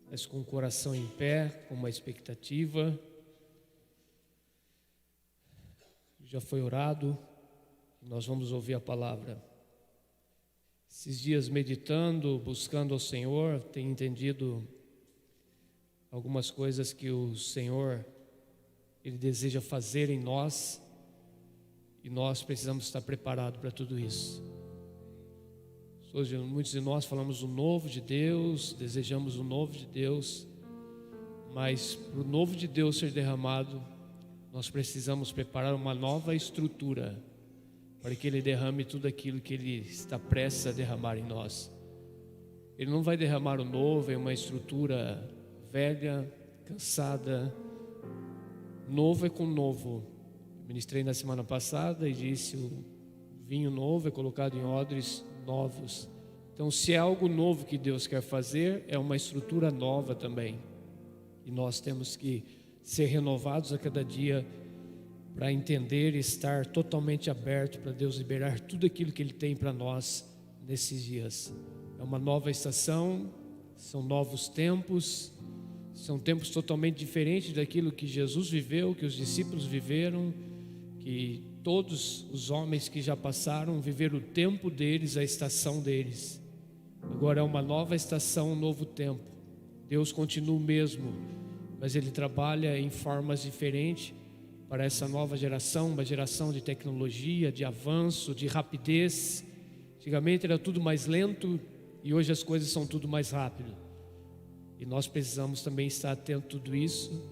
mas com o coração em pé, com uma expectativa. Já foi orado, nós vamos ouvir a palavra. Esses dias meditando, buscando ao Senhor, tenho entendido algumas coisas que o Senhor, Ele deseja fazer em nós, e nós precisamos estar preparados para tudo isso. Hoje muitos de nós falamos o novo de Deus, desejamos o novo de Deus, mas para o novo de Deus ser derramado, nós precisamos preparar uma nova estrutura para que Ele derrame tudo aquilo que Ele está prestes a derramar em nós. Ele não vai derramar o novo em uma estrutura velha, cansada. Novo é com novo. Eu ministrei na semana passada e disse: o vinho novo é colocado em odres novos. Então, se é algo novo que Deus quer fazer, é uma estrutura nova também. E nós temos que ser renovados a cada dia para entender e estar totalmente aberto para Deus liberar tudo aquilo que Ele tem para nós nesses dias. É uma nova estação, são novos tempos, são tempos totalmente diferentes daquilo que Jesus viveu, que os discípulos viveram, que todos os homens que já passaram viveram o tempo deles, a estação deles. Agora é uma nova estação, um novo tempo. Deus continua o mesmo, mas Ele trabalha em formas diferentes para essa nova geração, uma geração de tecnologia, de avanço, de rapidez. Antigamente era tudo mais lento e hoje as coisas são tudo mais rápido. E nós precisamos também estar atento a tudo isso.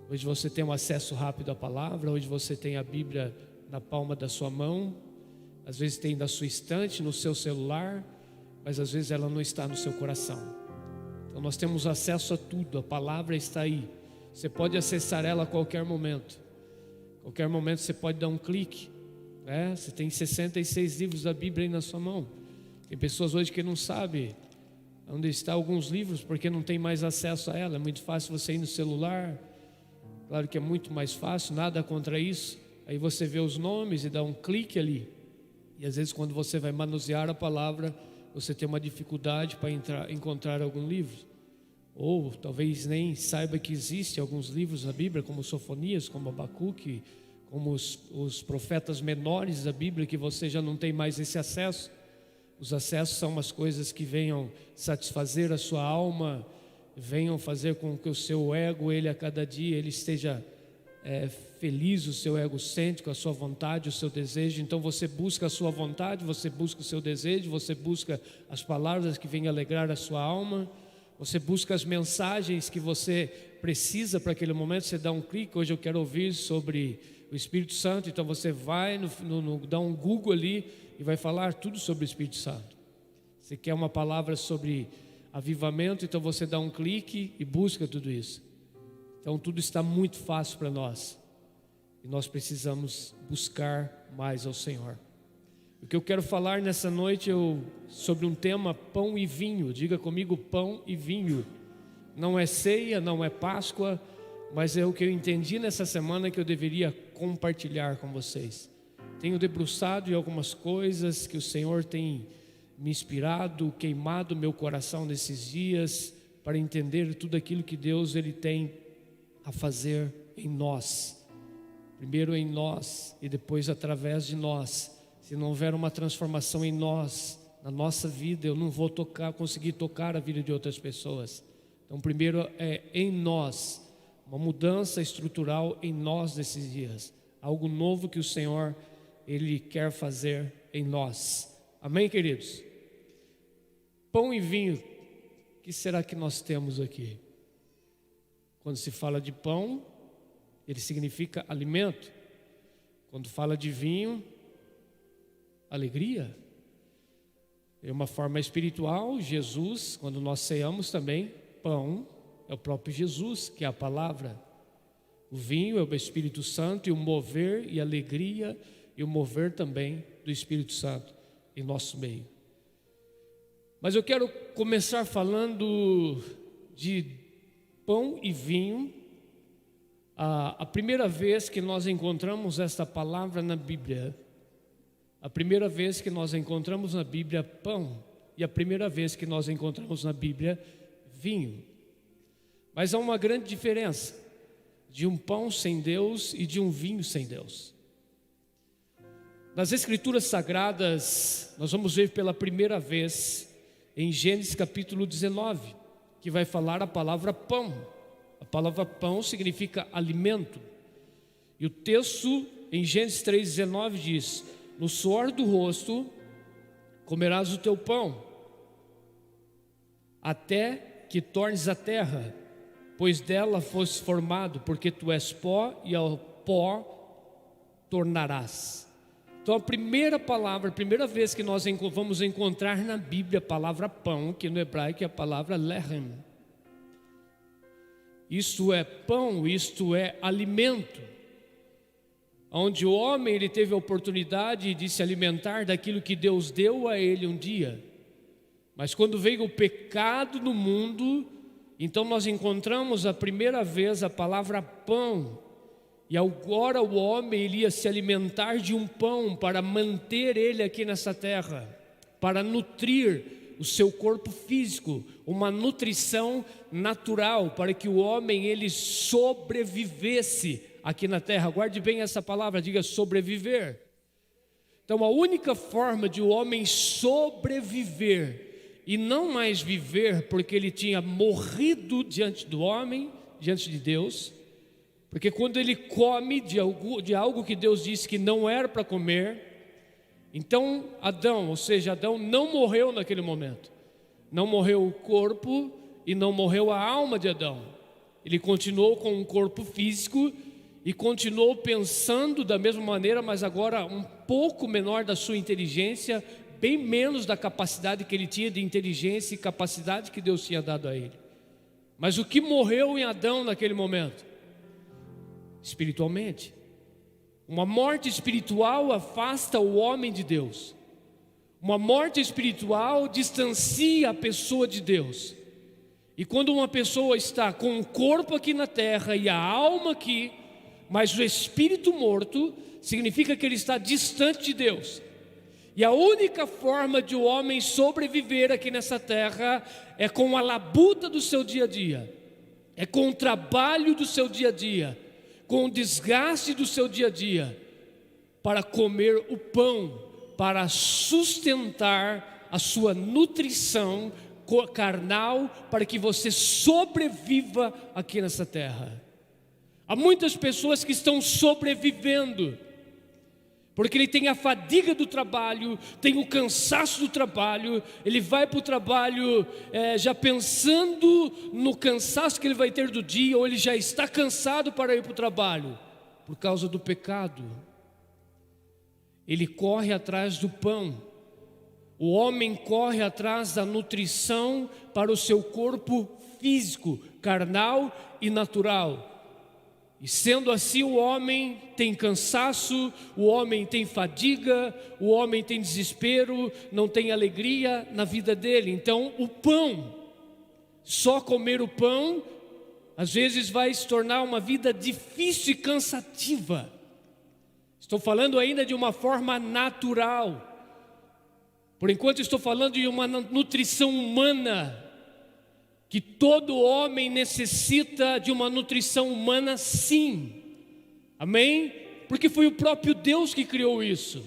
Hoje você tem um acesso rápido à palavra, hoje você tem a Bíblia na palma da sua mão, às vezes tem na sua estante, no seu celular, mas às vezes ela não está no seu coração. Então nós temos acesso a tudo, a palavra está aí, você pode acessar ela a qualquer momento. Qualquer momento você pode dar um clique, né? Você tem 66 livros da Bíblia aí na sua mão. Tem pessoas hoje que não sabem onde estão alguns livros porque não tem mais acesso a ela. É muito fácil você ir no celular, claro que é muito mais fácil, nada contra isso. Aí você vê os nomes e dá um clique ali. E às vezes quando você vai manusear a palavra, você tem uma dificuldade para encontrar algum livro. Ou talvez nem saiba que existe alguns livros na Bíblia, como Sofonias, como Abacuque, como os profetas menores da Bíblia, que você já não tem mais esse acesso. Os acessos são umas coisas que venham satisfazer a sua alma, venham fazer com que o seu ego, ele a cada dia, ele esteja feliz, o seu egocêntrico, a sua vontade, o seu desejo. Então você busca a sua vontade, você busca o seu desejo, você busca as palavras que venham alegrar a sua alma, você busca as mensagens que você precisa para aquele momento. Você dá um clique: hoje eu quero ouvir sobre o Espírito Santo. Então você vai dá um Google ali e vai falar tudo sobre o Espírito Santo. Você quer uma palavra sobre avivamento, então você dá um clique e busca tudo isso. Então tudo está muito fácil para nós, e nós precisamos buscar mais ao Senhor. O que eu quero falar nessa noite sobre um tema: pão e vinho. Diga comigo: pão e vinho. Não é ceia, não é Páscoa, mas é o que eu entendi nessa semana que eu deveria compartilhar com vocês. Tenho debruçado em algumas coisas que o Senhor tem me inspirado, queimado meu coração nesses dias, para entender tudo aquilo que Deus ele tem a fazer em nós. Primeiro em nós e depois através de nós. Se não houver uma transformação em nós, na nossa vida, eu não vou conseguir tocar a vida de outras pessoas. Então primeiro é em nós, uma mudança estrutural em nós nesses dias. Algo novo que o Senhor Ele quer fazer em nós. Amém, queridos? Pão e vinho, o que será que nós temos aqui? Quando se fala de pão, ele significa alimento. Quando fala de vinho, alegria. É uma forma espiritual. Jesus, quando nós ceamos também, pão é o próprio Jesus, que é a palavra. O vinho é o Espírito Santo, e o mover e alegria, e o mover também do Espírito Santo em nosso meio. Mas eu quero começar falando de pão e vinho. A primeira vez que nós encontramos esta palavra na Bíblia, a primeira vez que nós encontramos na Bíblia pão, e a primeira vez que nós encontramos na Bíblia vinho. Mas há uma grande diferença de um pão sem Deus e de um vinho sem Deus. Nas Escrituras Sagradas, nós vamos ver pela primeira vez em Gênesis capítulo 19, que vai falar a palavra pão. A palavra pão significa alimento. E o texto em Gênesis 3,19 diz: no suor do rosto comerás o teu pão, até que tornes a terra, pois dela foste formado, porque tu és pó e ao pó tornarás. Então a primeira palavra, a primeira vez que nós vamos encontrar na Bíblia a palavra pão, que no hebraico é a palavra lechem. Isto é pão, isto é alimento. Onde o homem ele teve a oportunidade de se alimentar daquilo que Deus deu a ele um dia. Mas quando veio o pecado no mundo, então nós encontramos a primeira vez a palavra pão. E agora o homem ele ia se alimentar de um pão para manter ele aqui nessa terra, para nutrir o seu corpo físico, uma nutrição natural, para que o homem ele sobrevivesse aqui na terra. Guarde bem essa palavra, diga sobreviver. Então a única forma de o homem sobreviver e não mais viver, porque ele tinha morrido diante do homem, diante de Deus, porque quando ele come de algo que Deus disse que não era para comer, então Adão, ou seja, Adão não morreu naquele momento. Não morreu o corpo e não morreu a alma de Adão. Ele continuou com um corpo físico e continuou pensando da mesma maneira, mas agora um pouco menor da sua inteligência, bem menos da capacidade que ele tinha de inteligência e capacidade que Deus tinha dado a ele. Mas o que morreu em Adão naquele momento? Espiritualmente. Uma morte espiritual afasta o homem de Deus. Uma morte espiritual distancia a pessoa de Deus. E quando uma pessoa está com o corpo aqui na terra e a alma aqui, mas o espírito morto, significa que ele está distante de Deus. E a única forma de o homem sobreviver aqui nessa terra é com a labuta do seu dia a dia, é com o trabalho do seu dia a dia, com o desgaste do seu dia a dia, para comer o pão, para sustentar a sua nutrição carnal, para que você sobreviva aqui nessa terra. Há muitas pessoas que estão sobrevivendo, porque ele tem a fadiga do trabalho, tem o cansaço do trabalho, ele vai para o trabalho já pensando no cansaço que ele vai ter do dia, ou ele já está cansado para ir para o trabalho, por causa do pecado. Ele corre atrás do pão, o homem corre atrás da nutrição para o seu corpo físico, carnal e natural. E sendo assim, o homem tem cansaço, o homem tem fadiga, o homem tem desespero, não tem alegria na vida dele. Então o pão, só comer o pão, às vezes vai se tornar uma vida difícil e cansativa. Estou falando ainda de uma forma natural. Por enquanto estou falando de uma nutrição humana, que todo homem necessita de uma nutrição humana, sim. Amém? Porque foi o próprio Deus que criou isso.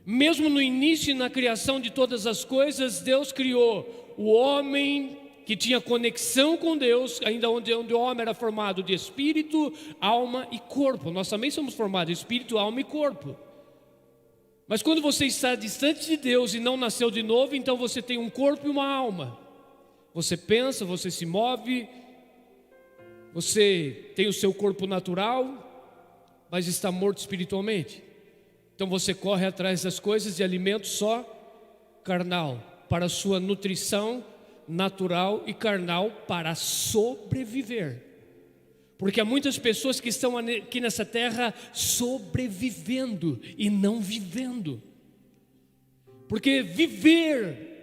Mesmo no início e na criação de todas as coisas, Deus criou o homem que tinha conexão com Deus, ainda onde o homem era formado de espírito, alma e corpo. Nós também somos formados de espírito, alma e corpo. Mas quando você está distante de Deus e não nasceu de novo, então você tem um corpo e uma alma. Você pensa, você se move, você tem o seu corpo natural, mas está morto espiritualmente. Então você corre atrás das coisas de alimento só carnal, para a sua nutrição natural e carnal para sobreviver. Porque há muitas pessoas que estão aqui nessa terra sobrevivendo e não vivendo. Porque viver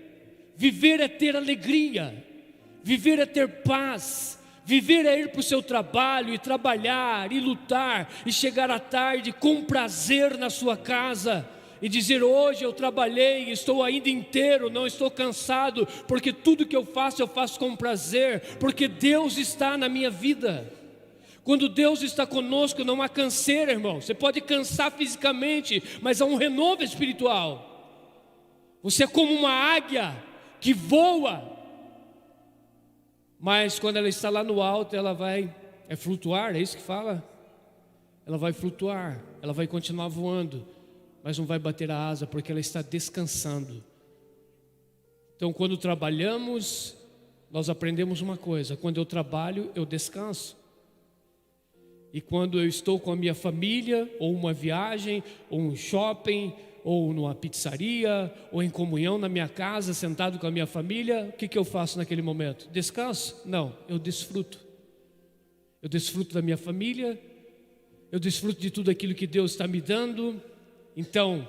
é ter alegria, viver é ter paz, viver é ir para o seu trabalho e trabalhar e lutar e chegar à tarde com prazer na sua casa. e dizer: hoje eu trabalhei, estou ainda inteiro, não estou cansado, porque tudo que eu faço com prazer, porque Deus está na minha vida. Quando Deus está conosco, não há canseira, irmão. Você pode cansar fisicamente, mas há um renovo espiritual. Você é como uma águia que voa, mas quando ela está lá no alto, ela vai flutuar, é isso que fala? Ela vai flutuar, ela vai continuar voando, mas não vai bater a asa, porque ela está descansando. Então, quando trabalhamos, nós aprendemos uma coisa: quando eu trabalho, eu descanso. E quando eu estou com a minha família, ou uma viagem, ou um shopping, ou numa pizzaria, ou em comunhão na minha casa, sentado com a minha família, o que eu faço naquele momento? Descanso? Não, eu desfruto. Eu desfruto da minha família, eu desfruto de tudo aquilo que Deus está me dando. Então,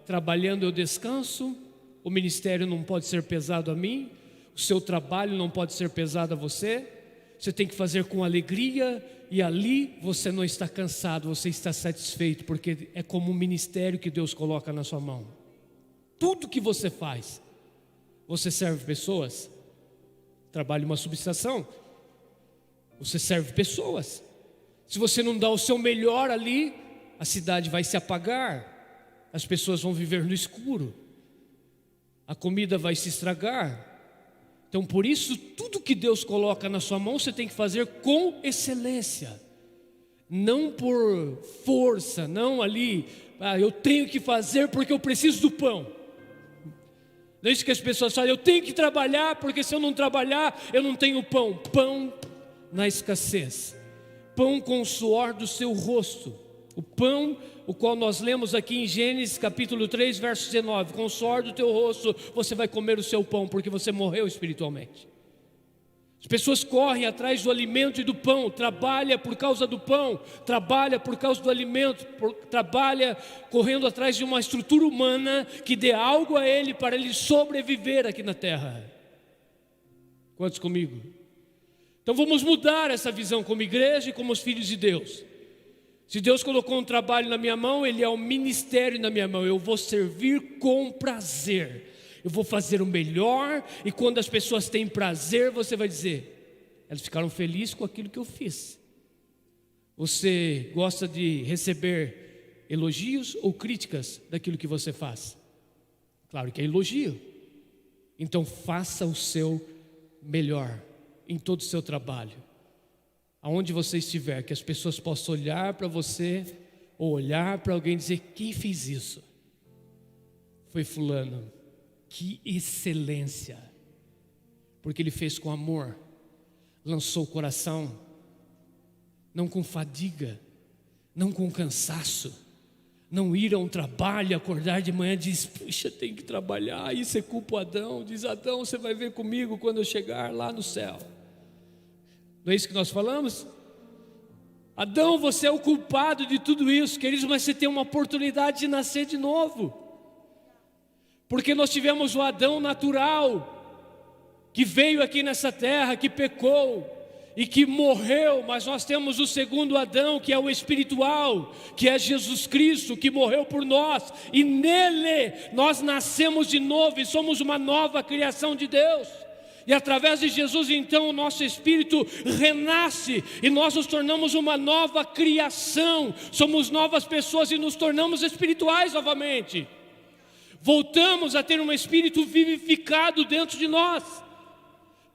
trabalhando eu descanso, o ministério não pode ser pesado a mim, o seu trabalho não pode ser pesado a você. Você tem que fazer com alegria, e ali você não está cansado, você está satisfeito, porque é como um ministério que Deus coloca na sua mão. Tudo que você faz, você serve pessoas, trabalha em uma subestação, você serve pessoas. Se você não dá o seu melhor ali, a cidade vai se apagar, as pessoas vão viver no escuro, a comida vai se estragar. Então, por isso, tudo que Deus coloca na sua mão, você tem que fazer com excelência. Não por força, não ali, eu tenho que fazer porque eu preciso do pão. Não é isso que as pessoas falam: eu tenho que trabalhar, porque se eu não trabalhar, eu não tenho pão. Pão na escassez. Pão com o suor do seu rosto. O pão, o qual nós lemos aqui em Gênesis capítulo 3, verso 19: com o suor do teu rosto você vai comer o seu pão, porque você morreu espiritualmente. As pessoas correm atrás do alimento e do pão, trabalha por causa do pão, trabalha por causa do alimento, trabalha correndo atrás de uma estrutura humana que dê algo a ele para ele sobreviver aqui na terra. Quantos comigo? Então vamos mudar essa visão como igreja e como os filhos de Deus. Se Deus colocou um trabalho na minha mão, Ele é um ministério na minha mão. Eu vou servir com prazer, eu vou fazer o melhor. E quando as pessoas têm prazer, você vai dizer: elas ficaram felizes com aquilo que eu fiz. Você gosta de receber elogios ou críticas daquilo que você faz? Claro que é elogio. Então faça o seu melhor em todo o seu trabalho. Aonde você estiver, que as pessoas possam olhar para você, ou olhar para alguém e dizer: quem fez isso? Foi fulano. Que excelência! Porque ele fez com amor, lançou o coração, não com fadiga, não com cansaço, não ir a um trabalho, acordar de manhã e diz: puxa, tem que trabalhar. Isso é culpa Adão. Diz Adão: você vai ver comigo quando eu chegar lá no céu. Não é isso que nós falamos? Adão, você é o culpado de tudo isso, queridos, mas você tem uma oportunidade de nascer de novo. Porque nós tivemos o Adão natural, que veio aqui nessa terra, que pecou e que morreu, mas nós temos o segundo Adão, que é o espiritual, que é Jesus Cristo, que morreu por nós, e nele nós nascemos de novo e somos uma nova criação de Deus. E através de Jesus, então, o nosso espírito renasce e nós nos tornamos uma nova criação. Somos novas pessoas e nos tornamos espirituais novamente. Voltamos a ter um espírito vivificado dentro de nós.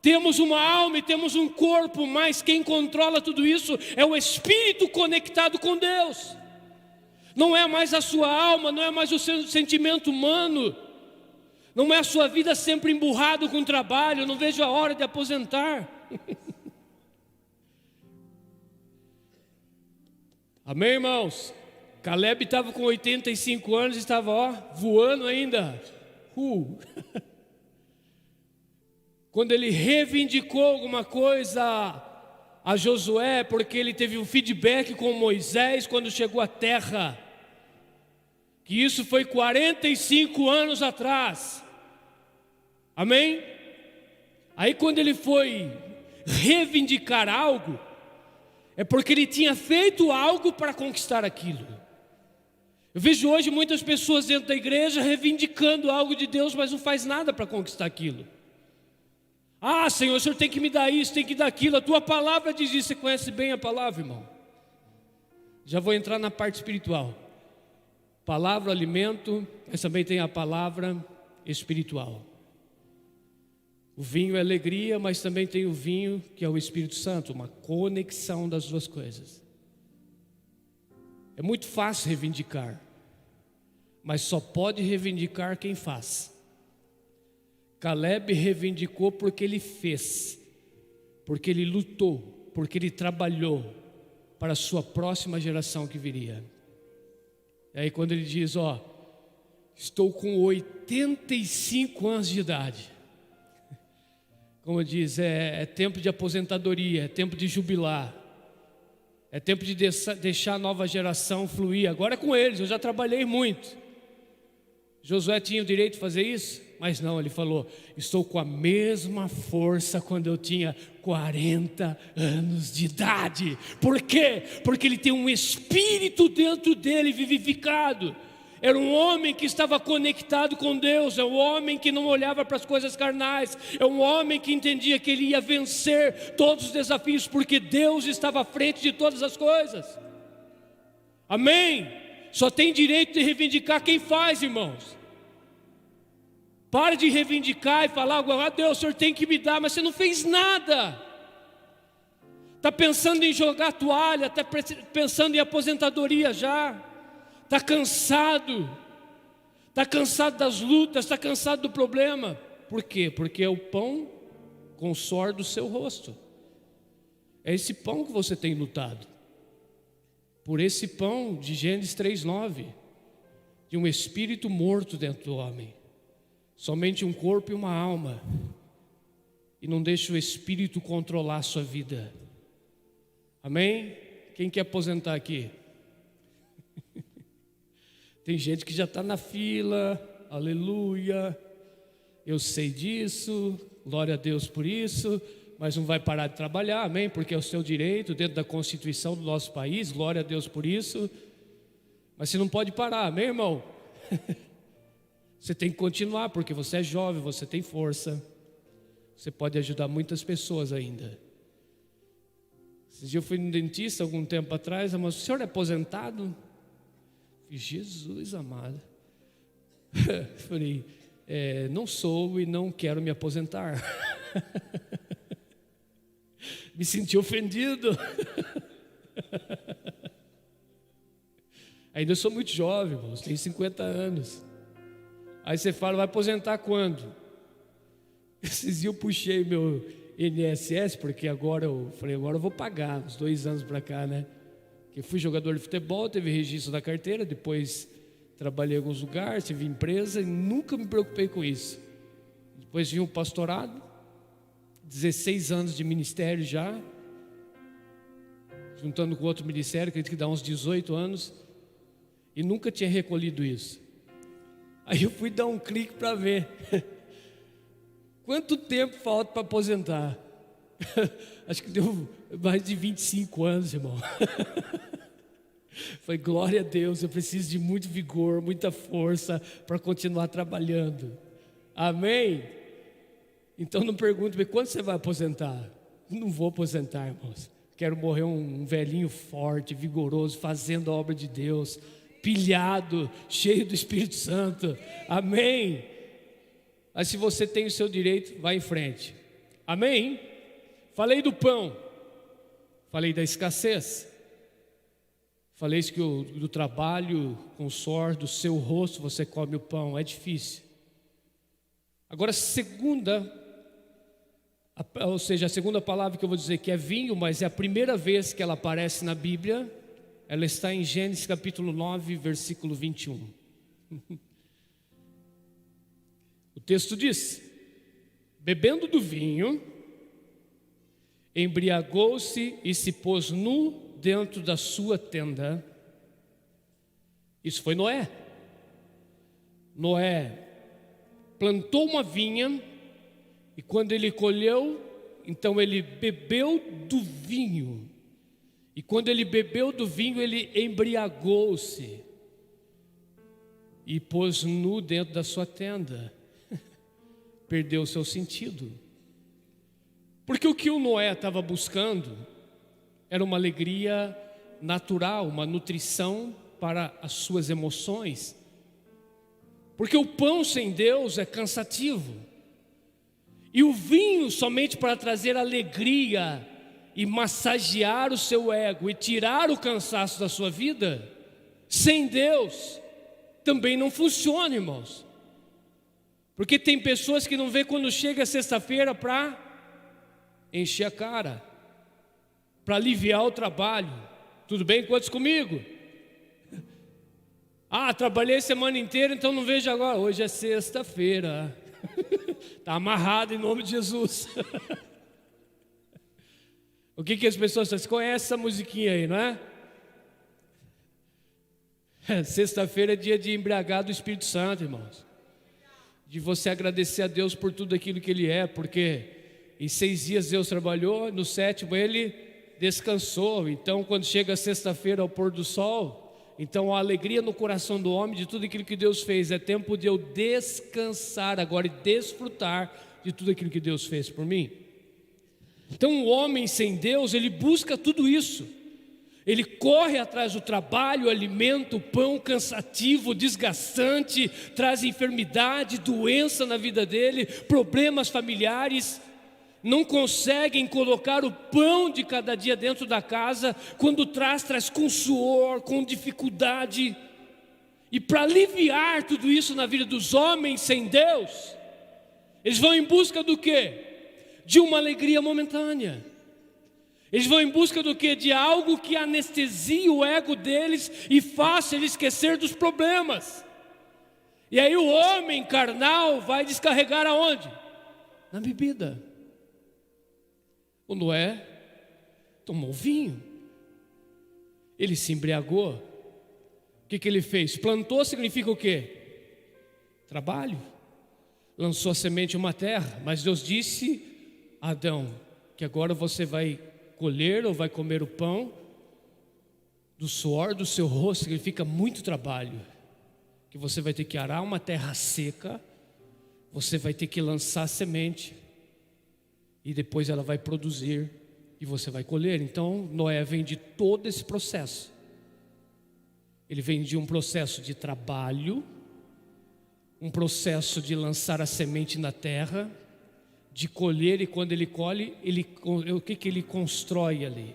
Temos uma alma e temos um corpo, mas quem controla tudo isso é o espírito conectado com Deus. Não é mais a sua alma, não é mais o seu sentimento humano. Não é a sua vida sempre emburrado com trabalho. Eu não vejo a hora de aposentar. Amém, irmãos? Caleb estava com 85 anos e estava voando ainda. Quando ele reivindicou alguma coisa a Josué, porque ele teve um feedback com Moisés quando chegou à terra, que isso foi 45 anos atrás. Amém? Aí quando ele foi reivindicar algo, é porque ele tinha feito algo para conquistar aquilo. Eu vejo hoje muitas pessoas dentro da igreja reivindicando algo de Deus, mas não faz nada para conquistar aquilo. Ah, Senhor, o Senhor tem que me dar isso, tem que dar aquilo. A tua palavra diz isso. Você conhece bem a palavra, irmão? Já vou entrar na parte espiritual. Palavra, alimento, mas também tem a palavra espiritual. O vinho é alegria, mas também tem o vinho que é o Espírito Santo, uma conexão das duas coisas. É muito fácil reivindicar, mas só pode reivindicar quem faz. Caleb reivindicou porque ele fez, porque ele lutou, porque ele trabalhou para a sua próxima geração que viria. E aí quando ele diz, estou com 85 anos de idade, como diz, é tempo de aposentadoria, é tempo de jubilar, é tempo de deixar a nova geração fluir. Agora é com eles, eu já trabalhei muito. Josué tinha o direito de fazer isso? Mas não, ele falou, estou com a mesma força quando eu tinha 40 anos de idade. Por quê? Porque ele tem um espírito dentro dele vivificado. Era um homem que estava conectado com Deus, é um homem que não olhava para as coisas carnais, é um homem que entendia que ele ia vencer todos os desafios, porque Deus estava à frente de todas as coisas. Amém? Só tem direito de reivindicar quem faz, irmãos. Pare de reivindicar e falar, Deus, o Senhor tem que me dar, mas você não fez nada. Está pensando em jogar toalha, está pensando em aposentadoria já. Está cansado das lutas, está cansado do problema. Por quê? Porque é o pão com o suor do seu rosto. É esse pão que você tem lutado. Por esse pão de Gênesis 3:9, de um espírito morto dentro do homem. Somente um corpo e uma alma. E não deixe o espírito controlar a sua vida. Amém? Quem quer aposentar aqui? Tem gente que já está na fila, aleluia, eu sei disso, glória a Deus por isso, mas não vai parar de trabalhar, amém? Porque é o seu direito dentro da Constituição do nosso país, glória a Deus por isso, mas você não pode parar, amém, irmão? Você tem que continuar, porque você é jovem, você tem força, você pode ajudar muitas pessoas ainda. Esse dia eu fui no dentista algum tempo atrás, mas o senhor é aposentado? Jesus amado. Falei, não sou e não quero me aposentar. Me senti ofendido. Ainda sou muito jovem, irmãos, tenho 50 anos. Aí você fala, vai aposentar quando? Esses dias eu puxei meu INSS, porque agora eu vou pagar, uns 2 anos para cá, né? Que fui jogador de futebol, teve registro da carteira, depois trabalhei em alguns lugares, tive empresa e nunca me preocupei com isso. Depois vim um pastorado, 16 anos de ministério já, juntando com outro ministério, acredito que dá uns 18 anos, e nunca tinha recolhido isso. Aí eu fui dar um clique para ver quanto tempo falta para aposentar. Acho que deu mais de 25 anos, irmão. Foi glória a Deus, eu preciso de muito vigor, muita força para continuar trabalhando. Amém? Então não pergunte, quando você vai aposentar? Não vou aposentar, irmãos. Quero morrer um velhinho forte, vigoroso, fazendo a obra de Deus, pilhado, cheio do Espírito Santo. Amém? Mas se você tem o seu direito, vá em frente. Amém? Falei do pão, falei da escassez, falei isso que do trabalho com o suor do seu rosto você come o pão, é difícil. Agora a segunda palavra que eu vou dizer que é vinho, mas é a primeira vez que ela aparece na Bíblia, ela está em Gênesis capítulo 9, versículo 21. O texto diz, bebendo do vinho, embriagou-se e se pôs nu dentro da sua tenda. Isso foi Noé. Noé plantou uma vinha e quando ele colheu, então ele bebeu do vinho. E quando ele bebeu do vinho, ele embriagou-se. e pôs nu dentro da sua tenda. Perdeu o seu sentido. Porque o que o Noé estava buscando era uma alegria natural, uma nutrição para as suas emoções. Porque o pão sem Deus é cansativo. E o vinho somente para trazer alegria e massagear o seu ego e tirar o cansaço da sua vida, sem Deus, também não funciona, irmãos. Porque tem pessoas que não vê quando chega sexta-feira para encher a cara, para aliviar o trabalho. Tudo bem? Quantos comigo? Trabalhei a semana inteira, então não vejo agora. Hoje é sexta-feira. Está amarrado em nome de Jesus. O que as pessoas dizem? Você conhece essa musiquinha aí, não é? Sexta-feira é dia de embriagar do Espírito Santo, irmãos. De você agradecer a Deus por tudo aquilo que Ele é, porque em 6 dias Deus trabalhou, no 7º Ele descansou. Então quando chega sexta-feira ao pôr do sol, então a alegria no coração do homem de tudo aquilo que Deus fez, é tempo de eu descansar agora e desfrutar de tudo aquilo que Deus fez por mim. Então o homem sem Deus, ele busca tudo isso. Ele corre atrás do trabalho, o alimento, o pão cansativo, desgastante, traz enfermidade, doença na vida dele, problemas familiares. Não conseguem colocar o pão de cada dia dentro da casa. Quando traz com suor, com dificuldade. E para aliviar tudo isso na vida dos homens sem Deus, eles vão em busca do quê? De uma alegria momentânea. Eles vão em busca do quê? De algo que anestesie o ego deles e faça eles esquecer dos problemas. E aí o homem carnal vai descarregar aonde? Na bebida. O Noé tomou vinho. Ele se embriagou. O que ele fez? Plantou significa o quê? Trabalho. Lançou a semente em uma terra. Mas Deus disse a Adão que agora você vai colher ou vai comer o pão do suor do seu rosto. Significa muito trabalho. Que você vai ter que arar uma terra seca. Você vai ter que lançar a semente. E depois ela vai produzir e você vai colher. Então Noé vem de todo esse processo. Ele vem de um processo de trabalho, um processo de lançar a semente na terra, de colher, e quando ele colhe, o que ele constrói ali?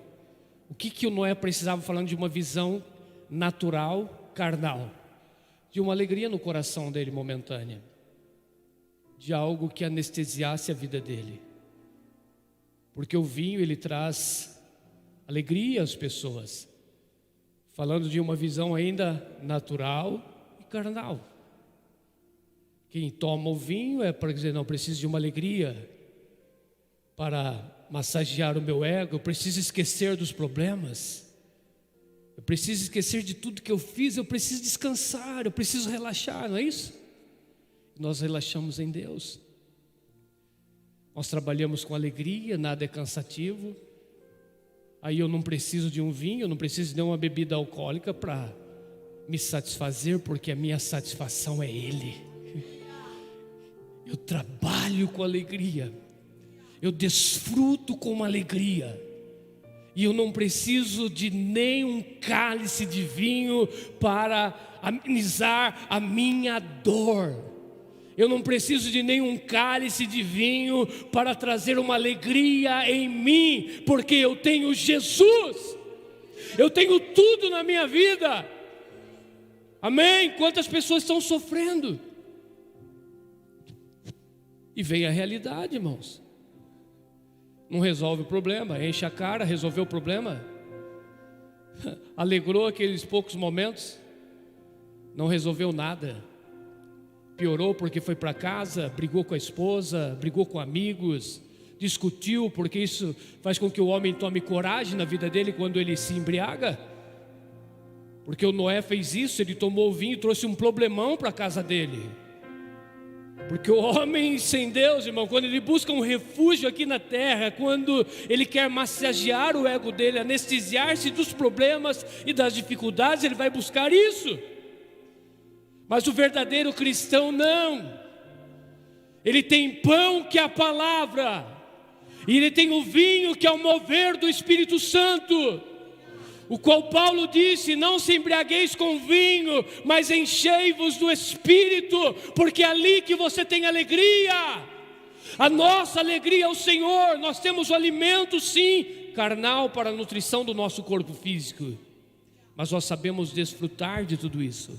O que o Noé precisava, falando de uma visão natural, carnal? De uma alegria no coração dele momentânea, de algo que anestesiasse a vida dele. Porque o vinho, ele traz alegria às pessoas. Falando de uma visão ainda natural e carnal. Quem toma o vinho é para dizer, não, preciso de uma alegria para massagear o meu ego. Eu preciso esquecer dos problemas. Eu preciso esquecer de tudo que eu fiz. Eu preciso descansar, eu preciso relaxar, não é isso? Nós relaxamos em Deus. Nós trabalhamos com alegria, nada é cansativo. Aí eu não preciso de um vinho, eu não preciso de nenhuma bebida alcoólica para me satisfazer, porque a minha satisfação é Ele. Eu trabalho com alegria, eu desfruto com alegria, e eu não preciso de nenhum cálice de vinho para amenizar a minha dor. Eu não preciso de nenhum cálice de vinho para trazer uma alegria em mim, porque eu tenho Jesus, eu tenho tudo na minha vida. Amém? Quantas pessoas estão sofrendo? E vem a realidade, irmãos. Não resolve o problema, enche a cara, resolveu o problema? Alegrou aqueles poucos momentos? Não resolveu nada. Piorou porque foi para casa, brigou com a esposa, brigou com amigos, discutiu, porque isso faz com que o homem tome coragem na vida dele quando ele se embriaga. Porque o Noé fez isso, ele tomou o vinho e trouxe um problemão para a casa dele. Porque o homem sem Deus, irmão, quando ele busca um refúgio aqui na terra, quando ele quer massagear o ego dele, anestesiar-se dos problemas e das dificuldades, ele vai buscar isso. Mas o verdadeiro cristão não. Ele tem pão, que é a palavra, e ele tem o vinho, que é o mover do Espírito Santo, o qual Paulo disse: não se embriagueis com vinho, mas enchei-vos do Espírito, porque é ali que você tem alegria. A nossa alegria é o Senhor. Nós temos o alimento, sim, carnal, para a nutrição do nosso corpo físico, mas nós sabemos desfrutar de tudo isso,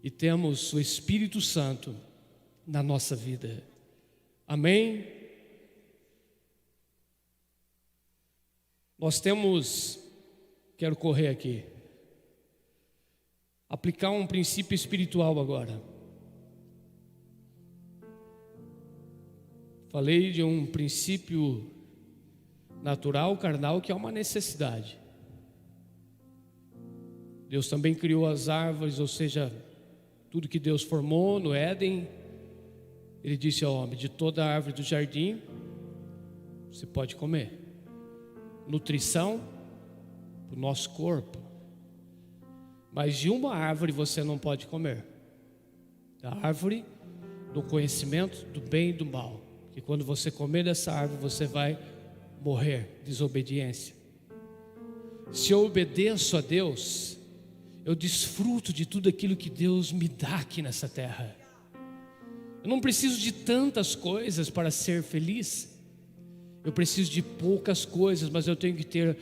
e temos o Espírito Santo na nossa vida. Amém? Nós temos, quero correr aqui, aplicar um princípio espiritual agora. Falei de um princípio natural, carnal, que é uma necessidade. Deus também criou as árvores, ou seja, tudo que Deus formou no Éden. Ele disse ao homem: de toda a árvore do jardim você pode comer. Nutrição para o nosso corpo. Mas de uma árvore você não pode comer: da árvore do conhecimento do bem e do mal. Que quando você comer dessa árvore você vai morrer. Desobediência. Se eu obedeço a Deus, eu desfruto de tudo aquilo que Deus me dá aqui nessa terra. Eu não preciso de tantas coisas para ser feliz. Eu preciso de poucas coisas, mas eu tenho que ter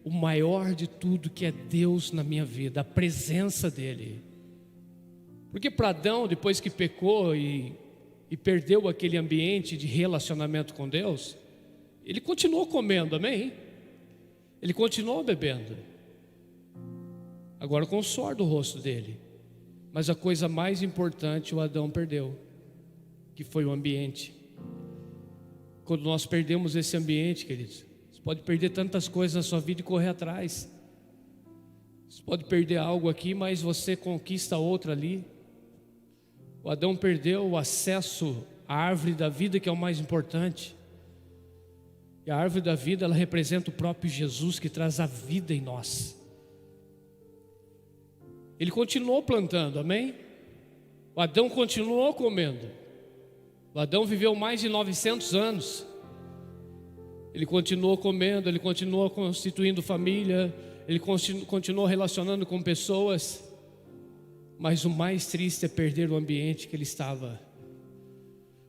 o maior de tudo, que é Deus na minha vida, a presença dEle. Porque para Adão, depois que pecou e perdeu aquele ambiente de relacionamento com Deus, ele continuou comendo, amém? Ele continuou bebendo, agora com o suor do rosto dele. Mas a coisa mais importante o Adão perdeu, que foi o ambiente. Quando nós perdemos esse ambiente, queridos, você pode perder tantas coisas na sua vida e correr atrás. Você pode perder algo aqui, mas você conquista outra ali. O Adão perdeu o acesso à árvore da vida, que é o mais importante. E a árvore da vida, ela representa o próprio Jesus, que traz a vida em nós. Ele continuou plantando, amém? O Adão continuou comendo. O Adão viveu mais de 900 anos. Ele continuou comendo, ele continuou constituindo família, ele continuou relacionando com pessoas. Mas o mais triste é perder o ambiente que ele estava.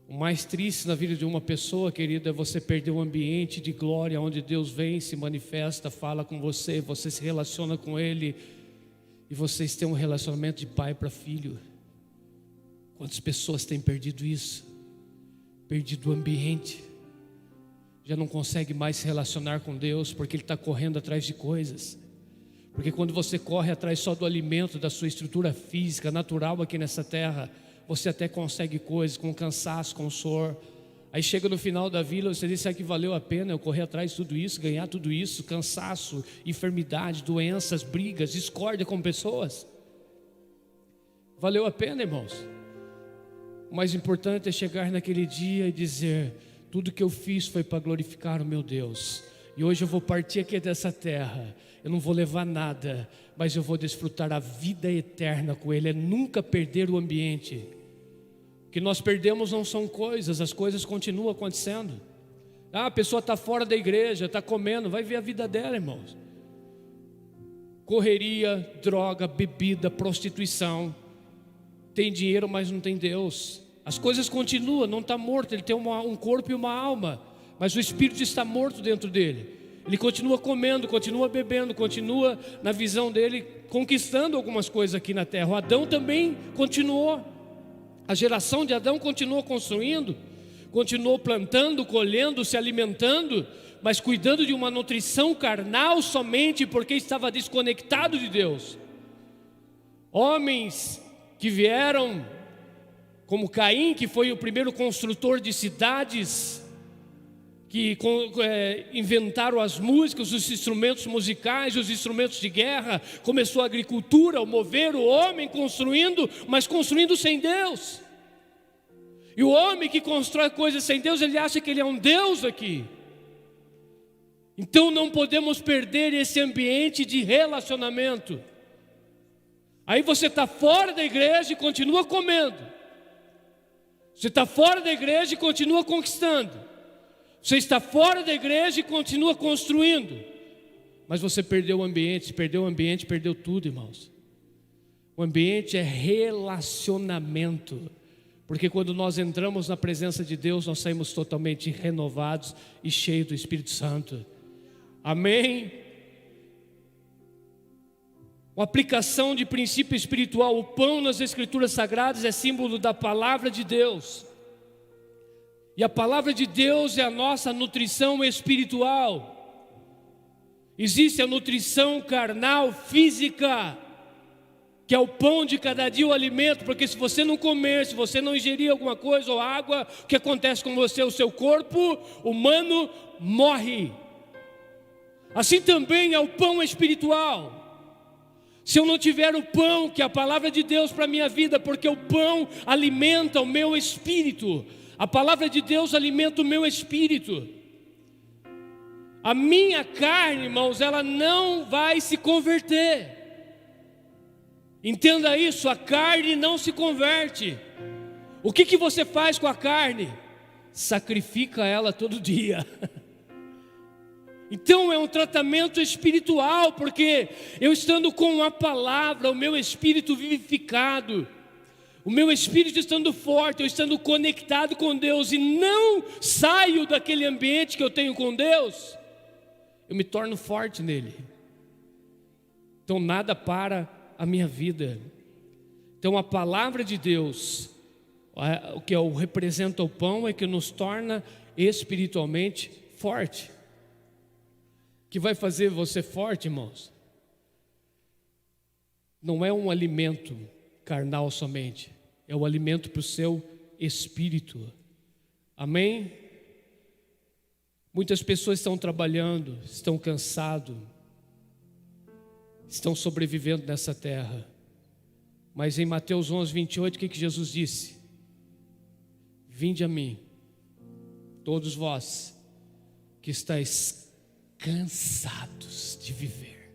O mais triste na vida de uma pessoa, querida, é você perder o ambiente de glória, onde Deus vem, se manifesta, fala com você, você se relaciona com Ele, e vocês têm um relacionamento de pai para filho. Quantas pessoas têm perdido isso? Perdido o ambiente, já não consegue mais se relacionar com Deus, porque ele está correndo atrás de coisas. Porque quando você corre atrás só do alimento, da sua estrutura física, natural aqui nessa terra, você até consegue coisas com cansaço, com suor. Aí chega no final da vida, você diz: será que valeu a pena eu correr atrás de tudo isso, ganhar tudo isso? Cansaço, enfermidade, doenças, brigas, discórdia com pessoas. Valeu a pena, irmãos? O mais importante é chegar naquele dia e dizer: tudo que eu fiz foi para glorificar o meu Deus. E hoje eu vou partir aqui dessa terra, eu não vou levar nada, mas eu vou desfrutar a vida eterna com Ele. É nunca perder o ambiente. O que nós perdemos não são coisas, as coisas continuam acontecendo. A pessoa está fora da igreja, está comendo, vai ver a vida dela, irmãos. Correria, droga, bebida, prostituição. Tem dinheiro, mas não tem Deus. As coisas continuam, não está morto, ele tem um corpo e uma alma, mas o espírito está morto dentro dele. Ele continua comendo, continua bebendo, continua na visão dele conquistando algumas coisas aqui na terra. O Adão também continuou, a geração de Adão continuou construindo, continuou plantando, colhendo, se alimentando, mas cuidando de uma nutrição carnal somente porque estava desconectado de Deus. Homens que vieram, como Caim, que foi o primeiro construtor de cidades, que inventaram as músicas, os instrumentos musicais, os instrumentos de guerra. Começou a agricultura, o mover, o homem construindo, mas construindo sem Deus. E o homem que constrói coisas sem Deus, ele acha que ele é um Deus aqui. Então não podemos perder esse ambiente de relacionamento. Aí você está fora da igreja e continua comendo. Você está fora da igreja e continua conquistando. Você está fora da igreja e continua construindo. Mas você perdeu o ambiente. Se perdeu o ambiente, perdeu tudo, irmãos. O ambiente é relacionamento. Porque quando nós entramos na presença de Deus, nós saímos totalmente renovados e cheios do Espírito Santo. Amém? Uma aplicação de princípio espiritual. O pão nas Escrituras Sagradas é símbolo da palavra de Deus. E a palavra de Deus é a nossa nutrição espiritual. Existe a nutrição carnal, física, que é o pão de cada dia, o alimento. Porque se você não comer, se você não ingerir alguma coisa ou água, o que acontece com você? O seu corpo humano morre. Assim também é o pão espiritual. Se eu não tiver o pão, que é a palavra de Deus para a minha vida, porque o pão alimenta o meu espírito, a palavra de Deus alimenta o meu espírito. A minha carne, irmãos, ela não vai se converter. Entenda isso, a carne não se converte. O que você faz com a carne? Sacrifica ela todo dia. Então é um tratamento espiritual, porque eu estando com a palavra, o meu espírito vivificado, o meu espírito estando forte, eu estando conectado com Deus e não saio daquele ambiente que eu tenho com Deus, eu me torno forte nele. Então nada para a minha vida. Então a palavra de Deus, o que representa o pão, é que nos torna espiritualmente forte. Que vai fazer você forte, irmãos, não é um alimento carnal somente, é o alimento para o seu espírito. Amém? Muitas pessoas estão trabalhando, estão cansados, estão sobrevivendo nessa terra. Mas em Mateus 11:28, o que Jesus disse? Vinde a mim, todos vós que estáis cansados de viver,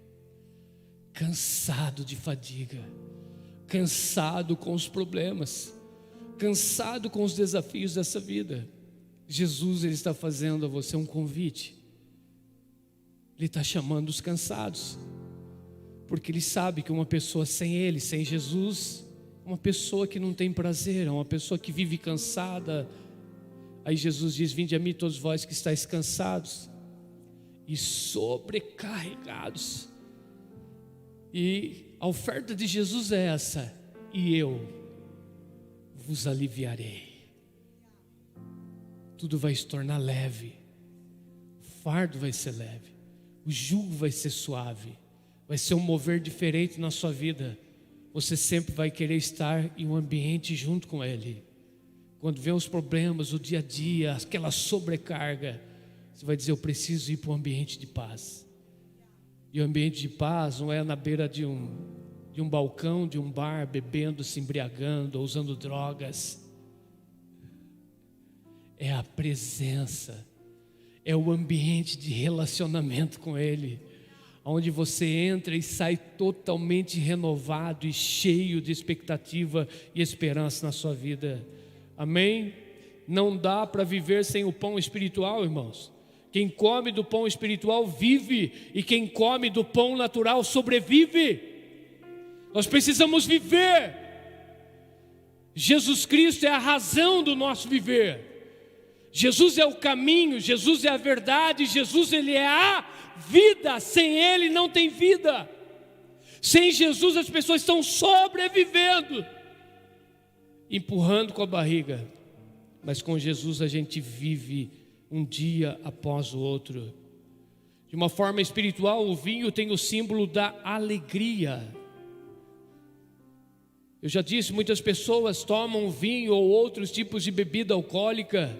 cansado de fadiga, cansado com os problemas, cansado com os desafios dessa vida. Jesus, Ele está fazendo a você um convite. Ele está chamando os cansados, porque Ele sabe que uma pessoa sem Ele, sem Jesus, uma pessoa que não tem prazer, uma pessoa que vive cansada. Aí Jesus diz: vinde a mim todos vós que estáis cansados e sobrecarregados. E a oferta de Jesus é essa: e eu vos aliviarei. Tudo vai se tornar leve, o fardo vai ser leve, o jugo vai ser suave, vai ser um mover diferente na sua vida. Você sempre vai querer estar em um ambiente junto com Ele. Quando vem os problemas, o dia a dia, aquela sobrecarga, você vai dizer: eu preciso ir para um ambiente de paz. E o ambiente de paz não é na beira de um balcão, de um bar, bebendo, se embriagando, ou usando drogas. É a presença, é o ambiente de relacionamento com Ele, onde você entra e sai totalmente renovado e cheio de expectativa e esperança na sua vida. Amém? Não dá para viver sem o pão espiritual, irmãos. Quem come do pão espiritual vive, e quem come do pão natural sobrevive. Nós precisamos viver. Jesus Cristo é a razão do nosso viver. Jesus é o caminho, Jesus é a verdade, Jesus Ele é a vida. Sem Ele não tem vida. Sem Jesus as pessoas estão sobrevivendo, empurrando com a barriga. Mas com Jesus a gente vive um dia após o outro. De uma forma espiritual, o vinho tem o símbolo da alegria. Eu já disse, muitas pessoas tomam vinho ou outros tipos de bebida alcoólica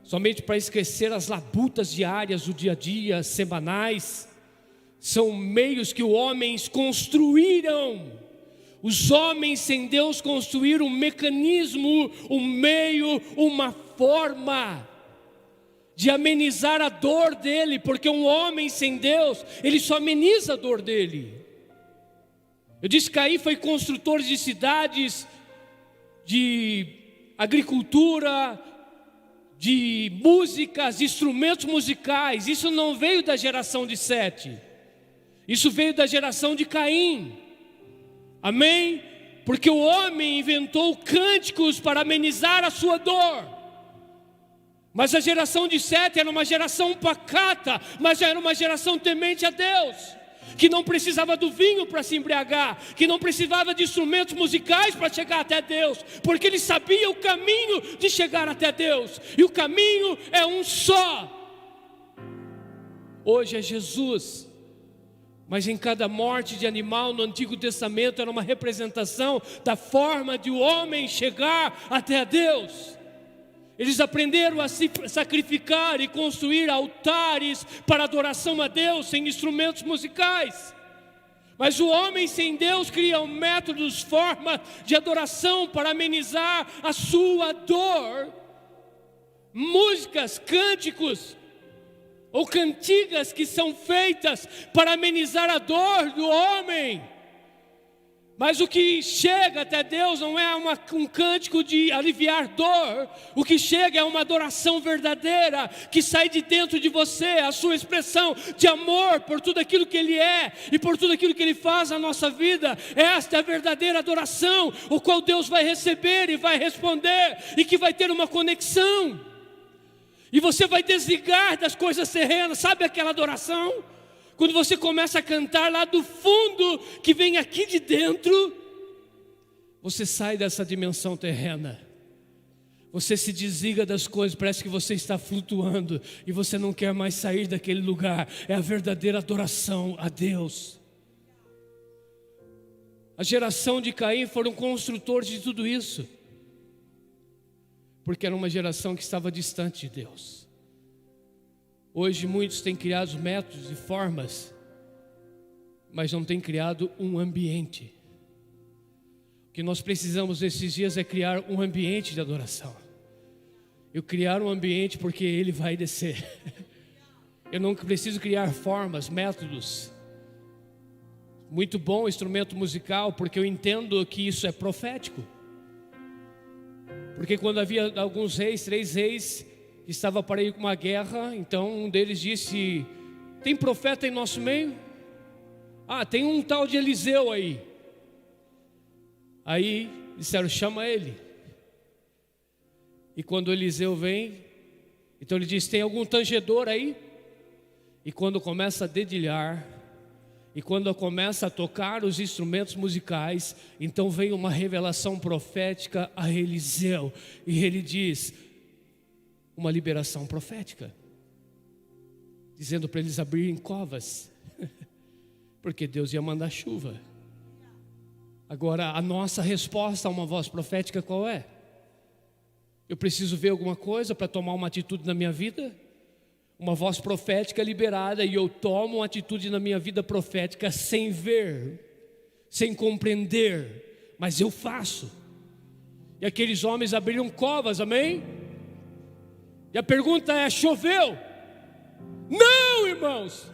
somente para esquecer as labutas diárias do dia a dia, semanais. São meios que os homens construíram. Os homens sem Deus construíram um mecanismo, um meio, uma forma de amenizar a dor dele, porque um homem sem Deus, ele só ameniza a dor dele. Eu disse que Caim foi construtor de cidades, de agricultura, de músicas, de instrumentos musicais. Isso não veio da geração de Sete, isso veio da geração de Caim. Amém? Porque o homem inventou cânticos para amenizar a sua dor. Mas a geração de Sete era uma geração pacata, mas era uma geração temente a Deus, que não precisava do vinho para se embriagar, que não precisava de instrumentos musicais para chegar até Deus, porque ele sabia o caminho de chegar até Deus, e o caminho é um só. Hoje é Jesus. Mas em cada morte de animal no Antigo Testamento era uma representação da forma de o homem chegar até a Deus. Eles aprenderam a se sacrificar e construir altares para adoração a Deus sem instrumentos musicais. Mas o homem sem Deus cria métodos, formas de adoração para amenizar a sua dor. Músicas, cânticos ou cantigas que são feitas para amenizar a dor do homem. Mas o que chega até Deus não é um cântico de aliviar dor. O que chega é uma adoração verdadeira que sai de dentro de você, a sua expressão de amor por tudo aquilo que Ele é e por tudo aquilo que Ele faz na nossa vida. Esta é a verdadeira adoração, o qual Deus vai receber e vai responder, e que vai ter uma conexão. E você vai desligar das coisas terrenas. Sabe aquela adoração? Quando você começa a cantar lá do fundo, que vem aqui de dentro, você sai dessa dimensão terrena. Você se desliga das coisas, parece que você está flutuando e você não quer mais sair daquele lugar. É a verdadeira adoração a Deus. A geração de Caim foram construtores de tudo isso, porque era uma geração que estava distante de Deus. Hoje muitos têm criado métodos e formas, mas não têm criado um ambiente. O que nós precisamos esses dias é criar um ambiente de adoração. Eu criar um ambiente porque Ele vai descer. Eu não preciso criar formas, métodos. Muito bom o instrumento musical, porque eu entendo que isso é profético. Porque quando havia alguns reis, 3 reis, que estavam para ir com uma guerra, então um deles disse: tem profeta em nosso meio? Ah, tem um tal de Eliseu aí. Aí disseram: chama ele. E quando Eliseu vem, então ele diz: tem algum tangedor aí? E quando começa a dedilhar, e quando começa a tocar os instrumentos musicais, então vem uma revelação profética a Eliseu. E ele diz, uma liberação profética, dizendo para eles abrirem covas, porque Deus ia mandar chuva. Agora, a nossa resposta a uma voz profética qual é? Eu preciso ver alguma coisa para tomar uma atitude na minha vida? Uma voz profética liberada, e eu tomo uma atitude na minha vida profética sem ver, sem compreender, mas eu faço. E aqueles homens abriram covas, amém? E a pergunta é: choveu? Não, irmãos.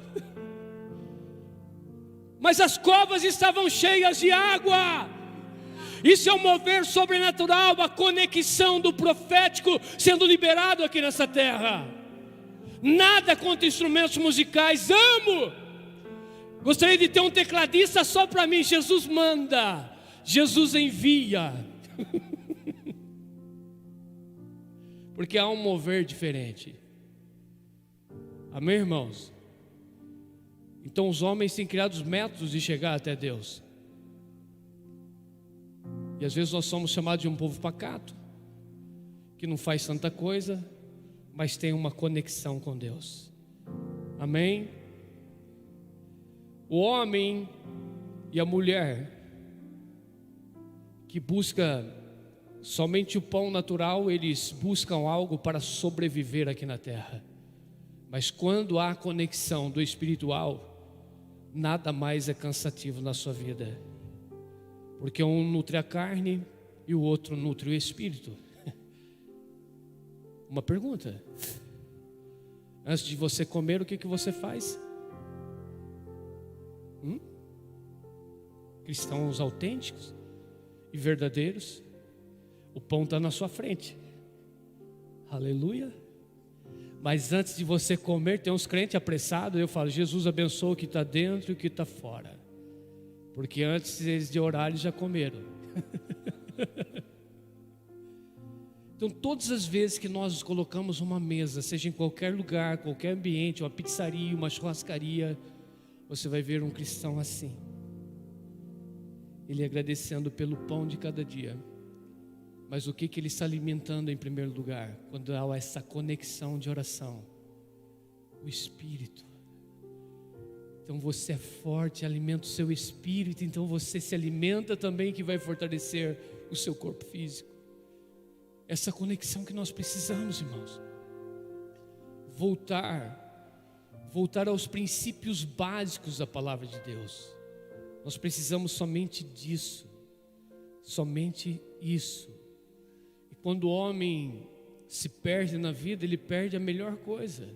Mas as covas estavam cheias de água. Isso é um mover sobrenatural, a conexão do profético sendo liberado aqui nessa terra. Nada contra instrumentos musicais, amo. Gostaria de ter um tecladista só para mim. Jesus manda, Jesus envia. Porque há um mover diferente. Amém, irmãos? Então os homens têm criado os métodos de chegar até Deus. E às vezes nós somos chamados de um povo pacato, que não faz tanta coisa, mas tem uma conexão com Deus. Amém? O homem e a mulher que busca somente o pão natural, eles buscam algo para sobreviver aqui na terra. Mas quando há conexão do espiritual, nada mais é cansativo na sua vida, porque um nutre a carne e o outro nutre o espírito. Uma pergunta: antes de você comer, o que você faz? cristãos autênticos e verdadeiros, o pão está na sua frente. Aleluia. Mas antes de você comer, tem uns crentes apressados. Eu falo, Jesus abençoa o que está dentro e o que está fora, porque antes eles de orar, eles já comeram. Então todas as vezes que nós colocamos uma mesa, seja em qualquer lugar, qualquer ambiente, uma pizzaria, uma churrascaria, você vai ver um cristão assim, ele agradecendo pelo pão de cada dia. Mas o que ele está alimentando em primeiro lugar? Quando há essa conexão de oração, o Espírito. Então você é forte, alimenta o seu espírito, então você se alimenta também, que vai fortalecer o seu corpo físico. Essa conexão que nós precisamos, irmãos. Voltar aos princípios básicos da palavra de Deus. Nós precisamos somente disso, somente isso. E quando o homem se perde na vida, ele perde a melhor coisa.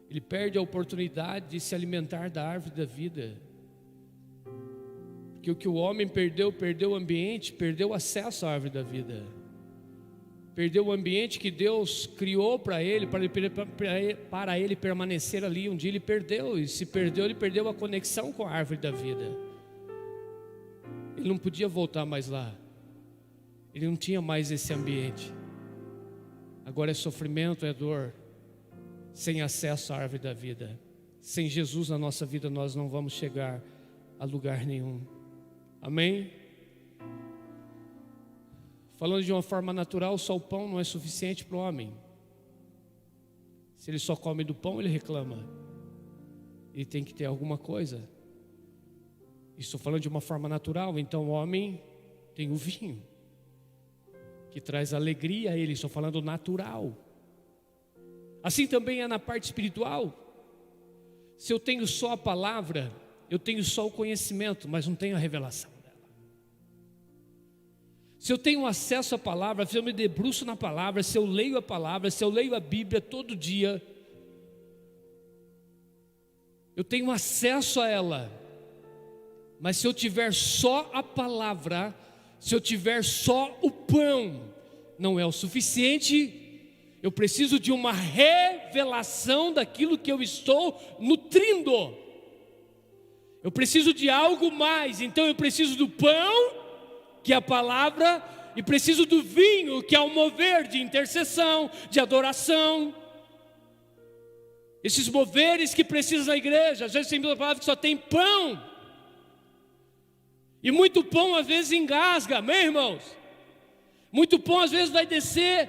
Ele perde a oportunidade de se alimentar da árvore da vida. Porque o que o homem perdeu o ambiente, perdeu o acesso à árvore da vida. Perdeu o ambiente que Deus criou para ele permanecer ali. Um dia ele perdeu, e se perdeu, ele perdeu a conexão com a árvore da vida. Ele não podia voltar mais lá. Ele não tinha mais esse ambiente. Agora é sofrimento, é dor, sem acesso à árvore da vida. Sem Jesus na nossa vida, nós não vamos chegar a lugar nenhum. Amém? Falando de uma forma natural, só o pão não é suficiente para o homem. Se ele só come do pão, ele reclama. Ele tem que ter alguma coisa. Estou falando de uma forma natural. Então o homem tem o vinho, que traz alegria a ele. Estou falando natural. Assim também é na parte espiritual. Se eu tenho só a palavra, eu tenho só o conhecimento, mas não tenho a revelação. Se eu tenho acesso à palavra, se eu me debruço na palavra, se eu leio a palavra, se eu leio a Bíblia todo dia, eu tenho acesso a ela. Mas se eu tiver só a palavra, se eu tiver só o pão, não é o suficiente. Eu preciso de uma revelação daquilo que eu estou nutrindo. Eu preciso de algo mais. Então eu preciso do pão, que é a palavra, e preciso do vinho, que é o mover de intercessão, de adoração. Esses moveres que precisam da igreja. Às vezes tem uma palavra que só tem pão, e muito pão às vezes engasga, amém, irmãos? Muito pão às vezes vai descer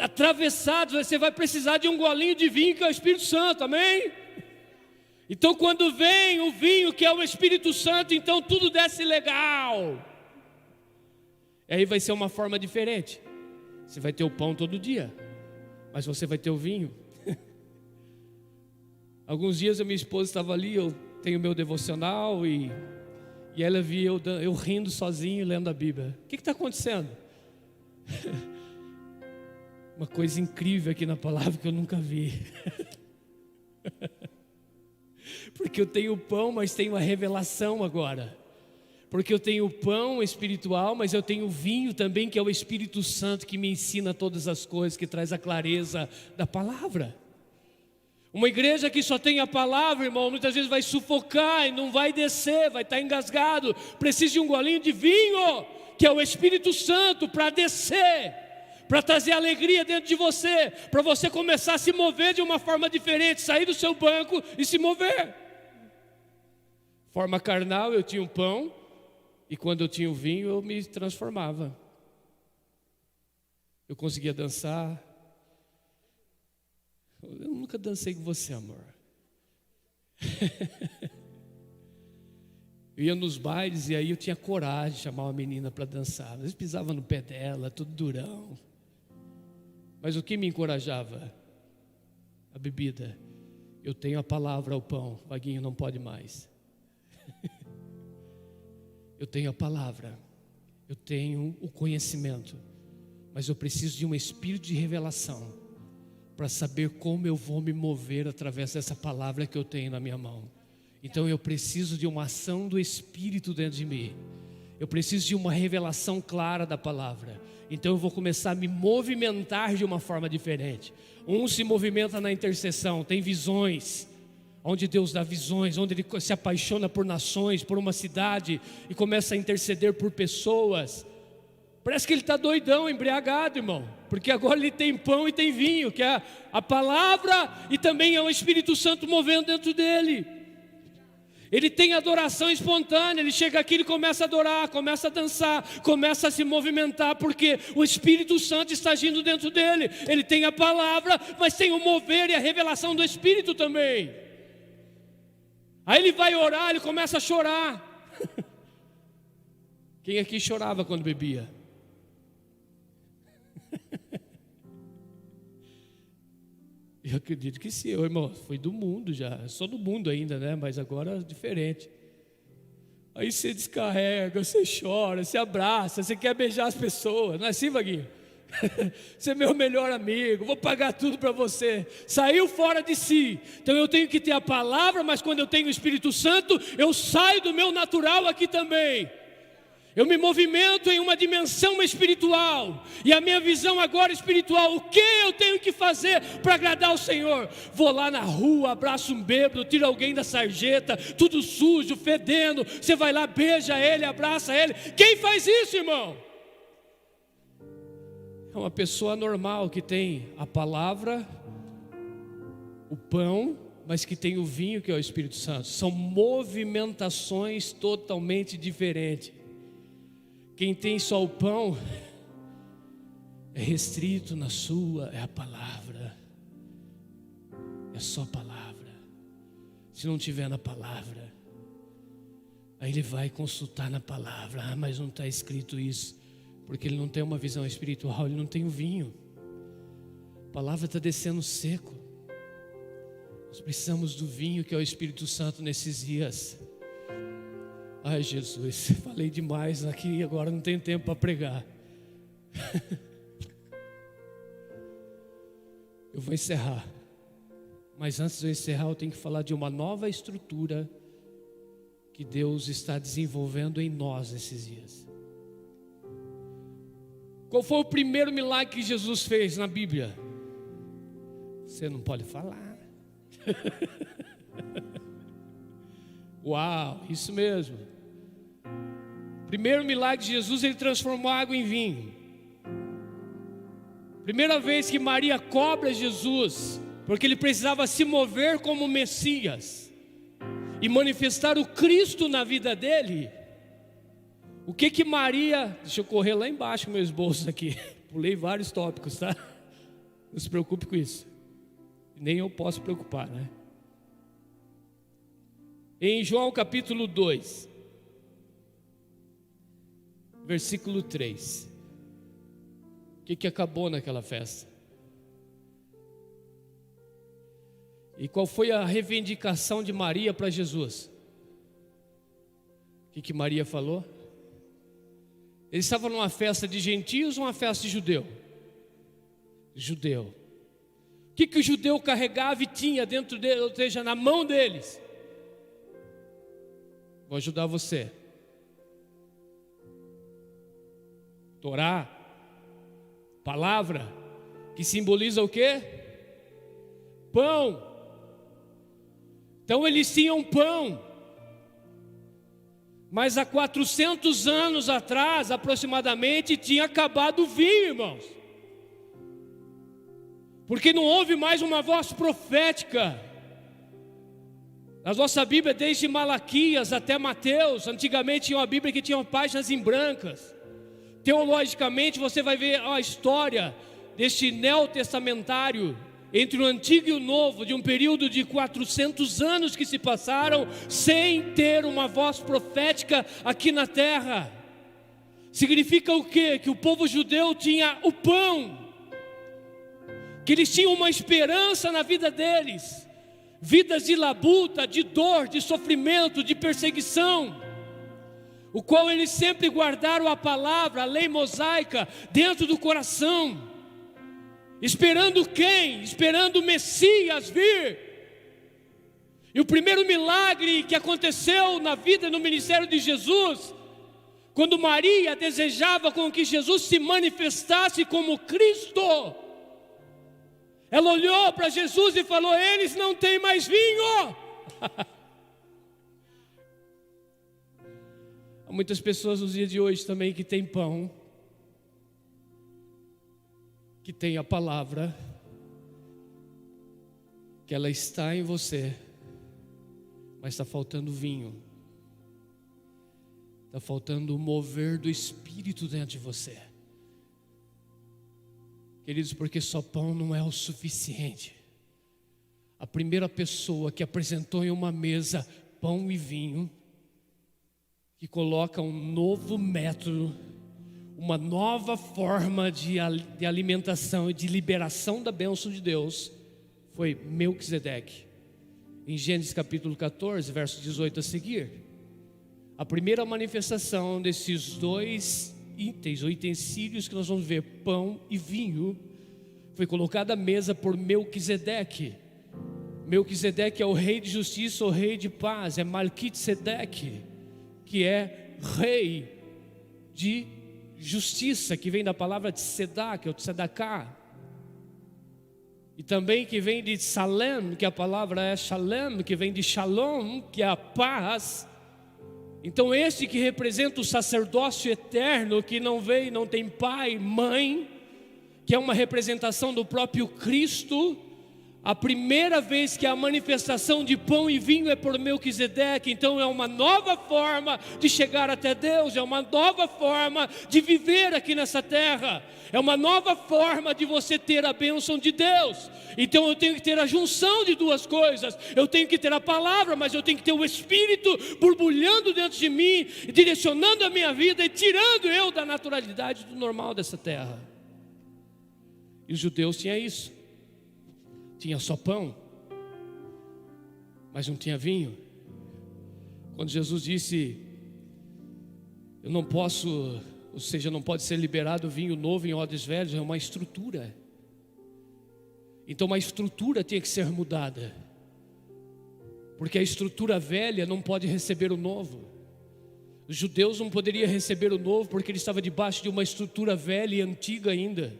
atravessado, você vai precisar de um golinho de vinho, que é o Espírito Santo, amém? Então quando vem o vinho, que é o Espírito Santo, então tudo desce legal. Aí vai ser uma forma diferente. Você vai ter o pão todo dia, mas você vai ter o vinho. Alguns dias a minha esposa estava ali, eu tenho meu devocional, e ela via eu rindo sozinho, lendo a Bíblia. O que está acontecendo? Uma coisa incrível aqui na palavra que eu nunca vi. Porque eu tenho o pão, mas tenho a revelação agora. Porque eu tenho o pão espiritual, mas eu tenho o vinho também, que é o Espírito Santo, que me ensina todas as coisas, que traz a clareza da palavra. Uma igreja que só tem a palavra, irmão, muitas vezes vai sufocar e não vai descer, vai estar engasgado. Precisa de um golinho de vinho, que é o Espírito Santo, para descer, para trazer alegria dentro de você, para você começar a se mover de uma forma diferente, sair do seu banco e se mover. Forma carnal, eu tinha um pão, e quando eu tinha o vinho, eu me transformava. Eu conseguia dançar. Eu nunca dancei com você, amor. Eu ia nos bailes e aí eu tinha coragem de chamar uma menina para dançar. Às vezes pisava no pé dela, tudo durão. Mas o que me encorajava? A bebida. Eu tenho a palavra, o pão. Vaguinho não pode mais. Eu tenho a palavra, eu tenho o conhecimento, mas eu preciso de um espírito de revelação para saber como eu vou me mover através dessa palavra que eu tenho na minha mão. Então eu preciso de uma ação do Espírito dentro de mim. Eu preciso de uma revelação clara da palavra. Então eu vou começar a me movimentar de uma forma diferente. Um se movimenta na intercessão, tem visões, onde Deus dá visões, onde Ele se apaixona por nações, por uma cidade, e começa a interceder por pessoas. Parece que ele está doidão, embriagado, irmão, porque agora ele tem pão e tem vinho, que é a palavra, e também é o Espírito Santo movendo dentro dele. Ele tem adoração espontânea, ele chega aqui, ele começa a adorar, começa a dançar, começa a se movimentar, porque o Espírito Santo está agindo dentro dele. Ele tem a palavra, mas tem o mover e a revelação do Espírito também. Aí ele vai orar, ele começa a chorar. Quem aqui chorava quando bebia? Eu acredito que sim, irmão, foi do mundo já, sou do mundo ainda, né? Mas agora é diferente. Aí você descarrega, você chora, você abraça, você quer beijar as pessoas, não é assim, Vaguinho? Você é meu melhor amigo, vou pagar tudo para você. Saiu fora de si. Então eu tenho que ter a palavra, mas quando eu tenho o Espírito Santo, eu saio do meu natural aqui também. Eu me movimento em uma dimensão espiritual. E a minha visão agora espiritual, o que eu tenho que fazer para agradar o Senhor? Vou lá na rua, abraço um bêbado, tiro alguém da sarjeta, tudo sujo, fedendo. Você vai lá, beija ele, abraça ele. Quem faz isso, irmão? É uma pessoa normal que tem a palavra, o pão, mas que tem o vinho, que é o Espírito Santo. São movimentações totalmente diferentes. Quem tem só o pão é restrito na sua, é a palavra, é só palavra. Se não tiver na palavra, aí ele vai consultar na palavra. Mas não está escrito isso, porque ele não tem uma visão espiritual, ele não tem o vinho. A palavra está descendo seco. Nós precisamos do vinho, que é o Espírito Santo nesses dias. Ai, Jesus, falei demais aqui, agora não tenho tempo para pregar. Eu vou encerrar. Mas antes de eu encerrar, eu tenho que falar de uma nova estrutura que Deus está desenvolvendo em nós esses dias. Qual foi o primeiro milagre que Jesus fez na Bíblia? Você não pode falar. Uau, isso mesmo. Primeiro milagre de Jesus, ele transformou água em vinho. Primeira vez que Maria cobra Jesus, porque ele precisava se mover como Messias e manifestar o Cristo na vida dele. O que Maria... Deixa eu correr lá embaixo com meus bolsos aqui. Pulei vários tópicos, tá? Não se preocupe com isso. Nem eu posso preocupar, né? Em João capítulo 2, versículo 3. O que acabou naquela festa? E qual foi a reivindicação de Maria para Jesus? O que Maria falou? Eles estavam numa festa de gentios ou uma festa de judeu? Judeu. O que o judeu carregava e tinha dentro dele, ou seja, na mão deles? Vou ajudar você. Torá, palavra, que simboliza o quê? Pão. Então eles tinham pão. Mas há 400 anos atrás, aproximadamente, tinha acabado o vinho, irmãos. Porque não houve mais uma voz profética. Na nossa Bíblia, desde Malaquias até Mateus, antigamente tinha uma Bíblia que tinha páginas em brancas. Teologicamente, você vai ver a história deste neotestamentário entre o Antigo e o Novo, de um período de 400 anos que se passaram sem ter uma voz profética aqui na terra. Significa o quê? Que o povo judeu tinha o pão, que eles tinham uma esperança na vida deles, vidas de labuta, de dor, de sofrimento, de perseguição, o qual eles sempre guardaram a palavra, a lei mosaica dentro do coração. Esperando quem? Esperando o Messias vir. E o primeiro milagre que aconteceu na vida e no ministério de Jesus, quando Maria desejava com que Jesus se manifestasse como Cristo, ela olhou para Jesus e falou: eles não têm mais vinho. Há muitas pessoas nos dias de hoje também que têm pão, que têm a palavra, que ela está em você, mas está faltando vinho, está faltando o mover do Espírito dentro de você. Queridos, porque só pão não é o suficiente. A primeira pessoa que apresentou em uma mesa pão e vinho, que coloca um novo método, uma nova forma de alimentação e de liberação da bênção de Deus, foi Melquisedeque. Em Gênesis capítulo 14, verso 18 a seguir, a primeira manifestação desses dois itens ou utensílios que nós vamos ver, pão e vinho, foi colocada à mesa por Melquisedeque. Melquisedeque é o rei de justiça, o rei de paz, é Malquisedeque, que é rei de justiça, que vem da palavra de Sedá, que é o Tzedaká, e também que vem de Salem, que a palavra é Shalem, que vem de Shalom, que é a paz. Então esse que representa o sacerdócio eterno, que não veio, não tem pai, mãe, que é uma representação do próprio Cristo. A primeira vez que a manifestação de pão e vinho é por Melquisedeque. Então é uma nova forma de chegar até Deus, é uma nova forma de viver aqui nessa terra, é uma nova forma de você ter a bênção de Deus. Então eu tenho que ter a junção de duas coisas. Eu tenho que ter a palavra, mas eu tenho que ter o Espírito borbulhando dentro de mim, direcionando a minha vida e tirando eu da naturalidade do normal dessa terra. E os judeus tinham isso. Tinha só pão, mas não tinha vinho. Quando Jesus disse: eu não posso, ou seja, não pode ser liberado vinho novo em odres velhos, é uma estrutura. Então uma estrutura tinha que ser mudada, porque a estrutura velha não pode receber o novo. Os judeus não poderiam receber o novo, porque ele estava debaixo de uma estrutura velha e antiga ainda.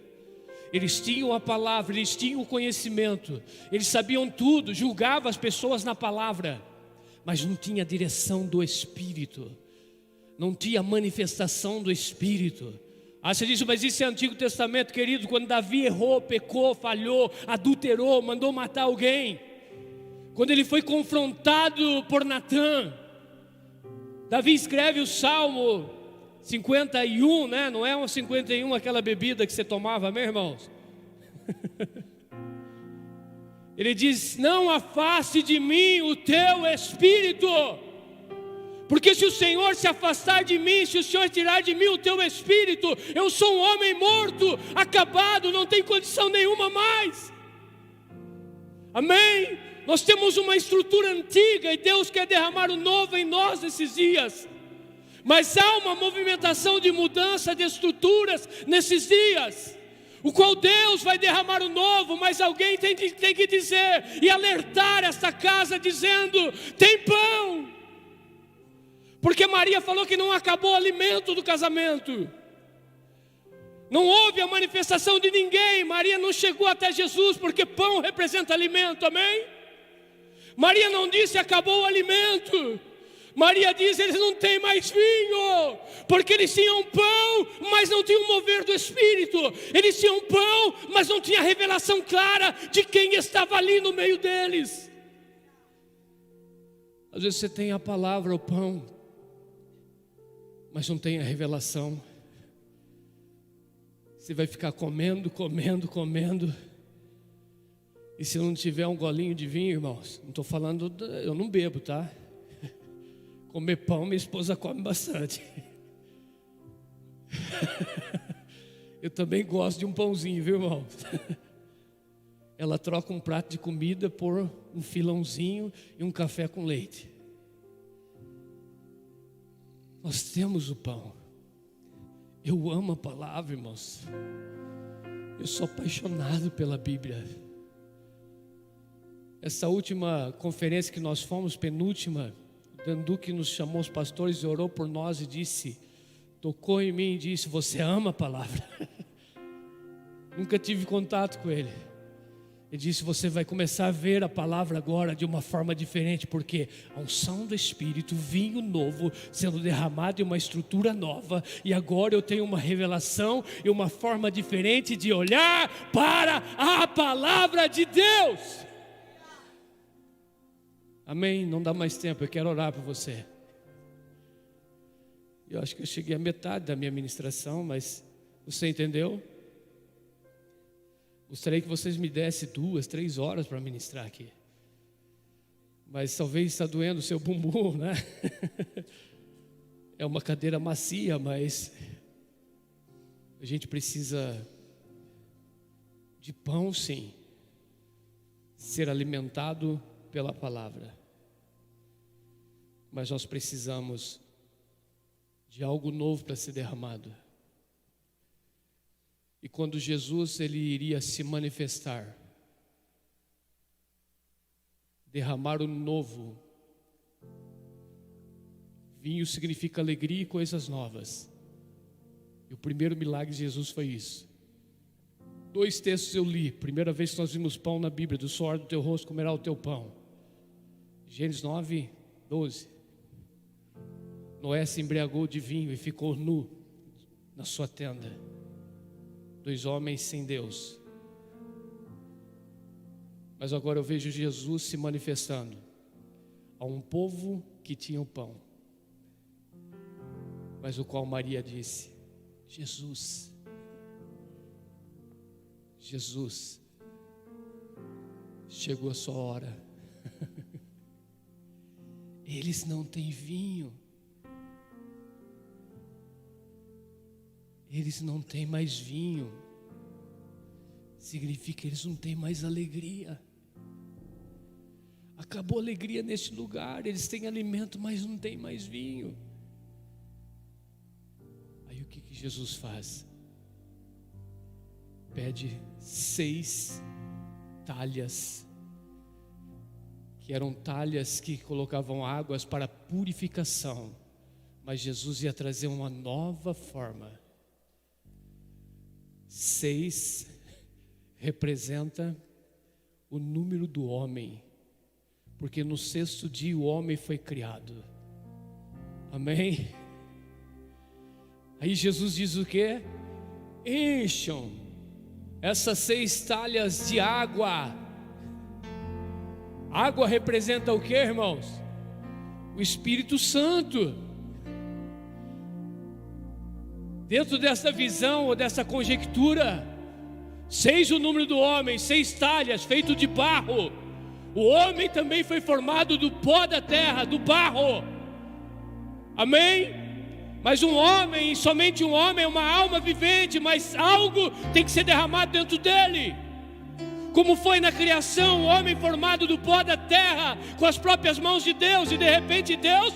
Eles tinham a palavra, eles tinham o conhecimento, eles sabiam tudo, julgavam as pessoas na palavra, mas não tinha a direção do Espírito, não tinha a manifestação do Espírito. Você diz: mas isso é Antigo Testamento, querido. Quando Davi errou, pecou, falhou, adulterou, mandou matar alguém, quando ele foi confrontado por Natã, Davi escreve o Salmo 51, né? Não é um 51 aquela bebida que você tomava, meus irmãos? Ele diz: não afaste de mim o teu Espírito, porque se o Senhor se afastar de mim, se o Senhor tirar de mim o teu Espírito, eu sou um homem morto, acabado, não tenho condição nenhuma mais. Amém? Nós temos uma estrutura antiga e Deus quer derramar o novo em nós nesses dias. Mas há uma movimentação de mudança de estruturas nesses dias, o qual Deus vai derramar o novo, mas alguém tem que dizer e alertar esta casa dizendo: tem pão. Porque Maria falou que não acabou o alimento do casamento, não houve a manifestação de ninguém. Maria não chegou até Jesus, porque pão representa alimento, amém? Maria não disse acabou o alimento. Maria diz: eles não têm mais vinho, porque eles tinham pão, mas não tinham mover do Espírito. Eles tinham pão, mas não tinha a revelação clara de quem estava ali no meio deles. Às vezes você tem a palavra, o pão, mas não tem a revelação. Você vai ficar comendo, e se não tiver um golinho de vinho, irmãos, não estou falando, eu não bebo, tá? Comer pão, minha esposa come bastante. Eu também gosto de um pãozinho, viu, irmão? Ela troca um prato de comida por um filãozinho e um café com leite. Nós temos o pão. Eu amo a palavra, irmãos. Eu sou apaixonado pela Bíblia. Essa última conferência que nós fomos, penúltima, o Danduque nos chamou, os pastores, e orou por nós e disse, tocou em mim e disse, você ama a palavra? Nunca tive contato com ele. Ele disse, você vai começar a ver a palavra agora de uma forma diferente, porque a unção do Espírito, vinho novo sendo derramado em uma estrutura nova, e agora eu tenho uma revelação e uma forma diferente de olhar para a palavra de Deus. Amém? Não dá mais tempo, eu quero orar por você. Eu acho que eu cheguei à metade da minha ministração, mas você entendeu? Gostaria que vocês me dessem 2, 3 horas para ministrar aqui. Mas talvez está doendo o seu bumbum, né? É uma cadeira macia, mas a gente precisa de pão, sim. Ser alimentado pela palavra. Mas nós precisamos de algo novo para ser derramado. E quando Jesus ele iria se manifestar, derramar o novo, vinho significa alegria e coisas novas. E o primeiro milagre de Jesus foi isso. 2 textos eu li. Primeira vez que nós vimos pão na Bíblia, do suor do teu rosto comerá o teu pão. Gênesis 9, 12. Noé se embriagou de vinho e ficou nu na sua tenda. 2 homens sem Deus. Mas agora eu vejo Jesus se manifestando a um povo que tinha o pão, mas o qual Maria disse, Jesus, chegou a sua hora. Eles não têm vinho. Eles não têm mais vinho. Significa que eles não têm mais alegria. Acabou a alegria neste lugar. Eles têm alimento, mas não têm mais vinho. Aí o que Jesus faz? Pede 6 talhas, que eram talhas que colocavam águas para purificação. Mas Jesus ia trazer uma nova forma. 6 representa o número do homem, porque no 6º dia o homem foi criado. Amém? Aí Jesus diz o quê? Encham essas 6 talhas de água. Água representa o quê, irmãos? O Espírito Santo. Dentro dessa visão ou dessa conjectura, 6 o número do homem, 6 talhas feito de barro. O homem também foi formado do pó da terra, do barro. Amém? Mas um homem, somente um homem é uma alma vivente, mas algo tem que ser derramado dentro dele. Como foi na criação, o homem formado do pó da terra, com as próprias mãos de Deus, e de repente Deus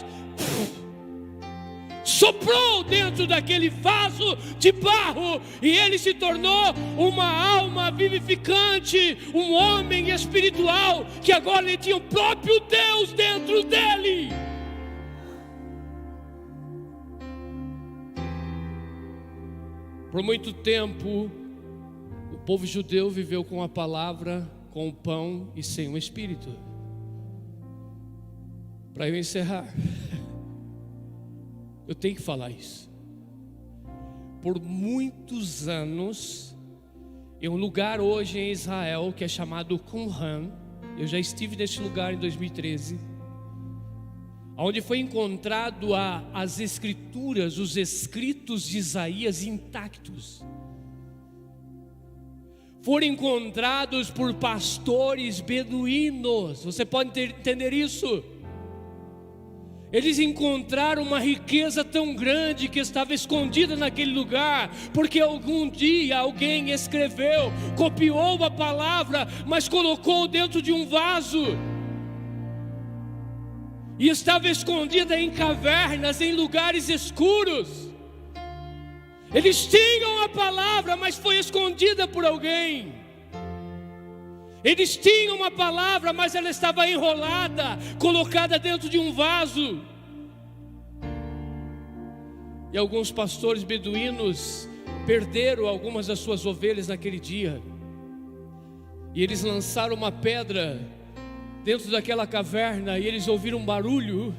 soprou dentro daquele vaso de barro, e ele se tornou uma alma vivificante, um homem espiritual, que agora ele tinha o próprio Deus dentro dele. Por muito tempo, o povo judeu viveu com a palavra, com o pão e sem o Espírito. Para eu encerrar, eu tenho que falar isso. Por muitos anos, em um lugar hoje em Israel que é chamado Qumran, eu já estive nesse lugar em 2013, onde foi encontrado as escrituras, os escritos de Isaías intactos. Foram encontrados por pastores beduínos. Você pode entender isso? Eles encontraram uma riqueza tão grande que estava escondida naquele lugar, porque algum dia alguém escreveu, copiou a palavra, mas colocou dentro de um vaso, e estava escondida em cavernas, em lugares escuros. Eles tinham a palavra, mas foi escondida por alguém. Eles tinham uma palavra, mas ela estava enrolada, colocada dentro de um vaso. E alguns pastores beduínos perderam algumas das suas ovelhas naquele dia. E eles lançaram uma pedra dentro daquela caverna, e eles ouviram um barulho.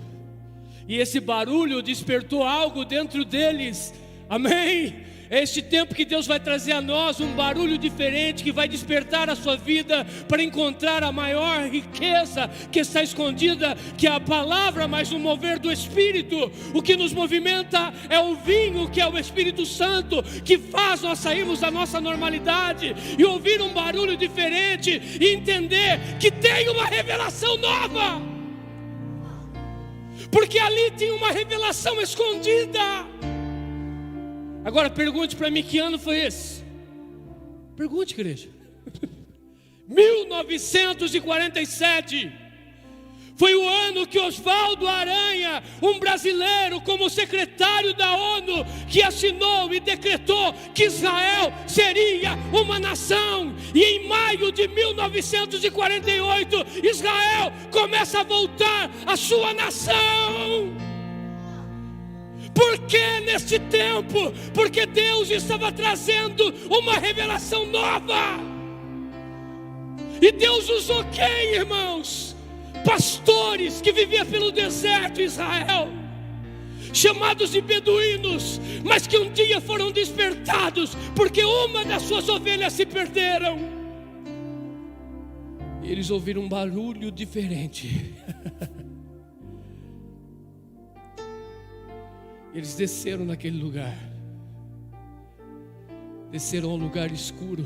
E esse barulho despertou algo dentro deles. Amém? É este tempo que Deus vai trazer a nós um barulho diferente, que vai despertar a sua vida para encontrar a maior riqueza que está escondida, que é a palavra, mas o mover do Espírito. O que nos movimenta é o vinho, que é o Espírito Santo, que faz nós sairmos da nossa normalidade e ouvir um barulho diferente e entender que tem uma revelação nova, porque ali tinha uma revelação escondida. Agora pergunte para mim, que ano foi esse? Pergunte, igreja. 1947 foi o ano que Oswaldo Aranha, um brasileiro, como secretário da ONU, que assinou e decretou que Israel seria uma nação. E em maio de 1948, Israel começa a voltar à sua nação. Por que neste tempo? Porque Deus estava trazendo uma revelação nova. E Deus usou quem, irmãos? Pastores que viviam pelo deserto de Israel, chamados de beduínos, mas que um dia foram despertados, porque uma das suas ovelhas se perderam. E eles ouviram um barulho diferente. Eles desceram naquele lugar, desceram a um lugar escuro.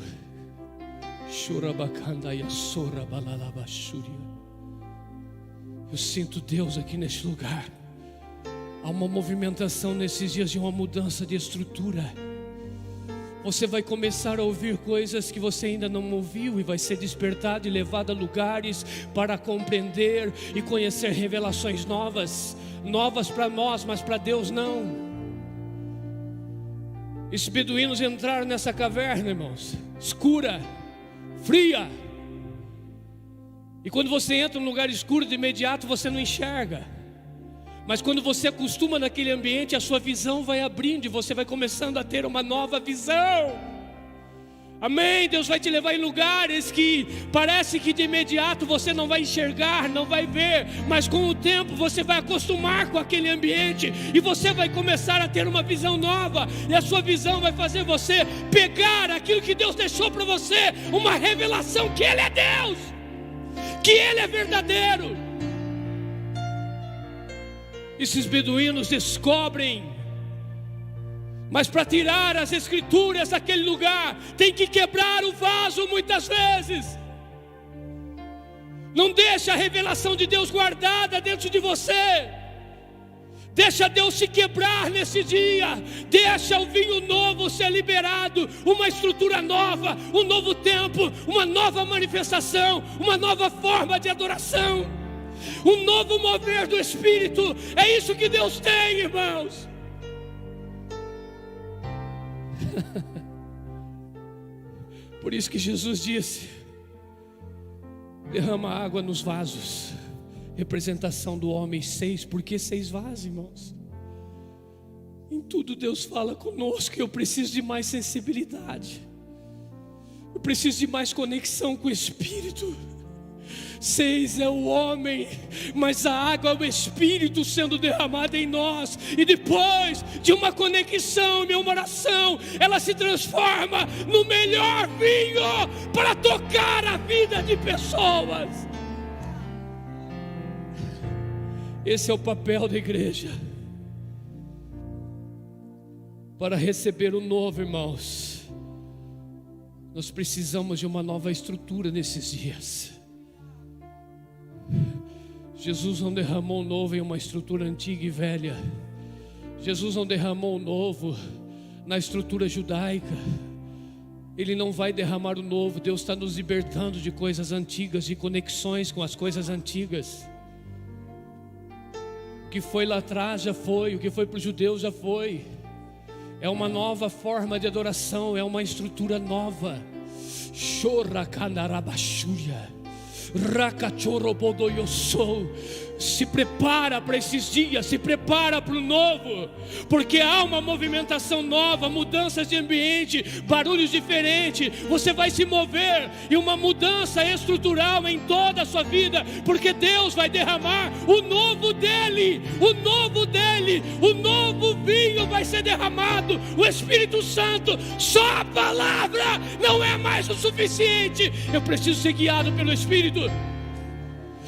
Eu sinto Deus aqui neste lugar. Há uma movimentação nesses dias de uma mudança de estrutura. Você vai começar a ouvir coisas que você ainda não ouviu, e vai ser despertado e levado a lugares para compreender e conhecer revelações novas. Novas para nós, mas para Deus não. Esses beduínos entraram nessa caverna, irmãos, escura, fria. E quando você entra num lugar escuro, de imediato você não enxerga. Mas quando você acostuma naquele ambiente, a sua visão vai abrindo e você vai começando a ter uma nova visão. Amém? Deus vai te levar em lugares que parece que de imediato você não vai enxergar, não vai ver, mas com o tempo você vai acostumar com aquele ambiente e você vai começar a ter uma visão nova. E a sua visão vai fazer você pegar aquilo que Deus deixou para você, uma revelação que Ele é Deus, que Ele é verdadeiro. Esses beduínos descobrem. Mas para tirar as escrituras daquele lugar, tem que quebrar o vaso muitas vezes. Não deixa a revelação de Deus guardada dentro de você. Deixa Deus se quebrar nesse dia. Deixa o vinho novo ser liberado. Uma estrutura nova, um novo tempo, uma nova manifestação, uma nova forma de adoração, um novo mover do Espírito. É isso que Deus tem, irmãos. Por isso que Jesus disse: derrama água nos vasos. Representação do homem. 6, por que 6 vasos, irmãos? Em tudo Deus fala conosco. Eu preciso de mais sensibilidade, eu preciso de mais conexão com o Espírito. 6 é o homem, mas a água é o Espírito sendo derramada em nós. E depois de uma conexão e uma oração, ela se transforma no melhor vinho para tocar a vida de pessoas. Esse é o papel da igreja. Para receber o novo, irmãos, nós precisamos de uma nova estrutura nesses dias. Jesus não derramou o novo em uma estrutura antiga e velha. Jesus não derramou o novo na estrutura judaica. Ele não vai derramar o novo. Deus está nos libertando de coisas antigas, de conexões com as coisas antigas. O que foi lá atrás já foi, o que foi para os judeus já foi. É uma nova forma de adoração, é uma estrutura nova. Chora candarabachúria. Rakachorobodoyossou. Se prepara para esses dias, se prepara para o novo, porque há uma movimentação nova, mudanças de ambiente, barulhos diferentes. Você vai se mover e uma mudança estrutural em toda a sua vida, porque Deus vai derramar o novo dele, o novo dele, o novo vinho vai ser derramado. O Espírito Santo, só a palavra não é mais o suficiente. Eu preciso ser guiado pelo Espírito.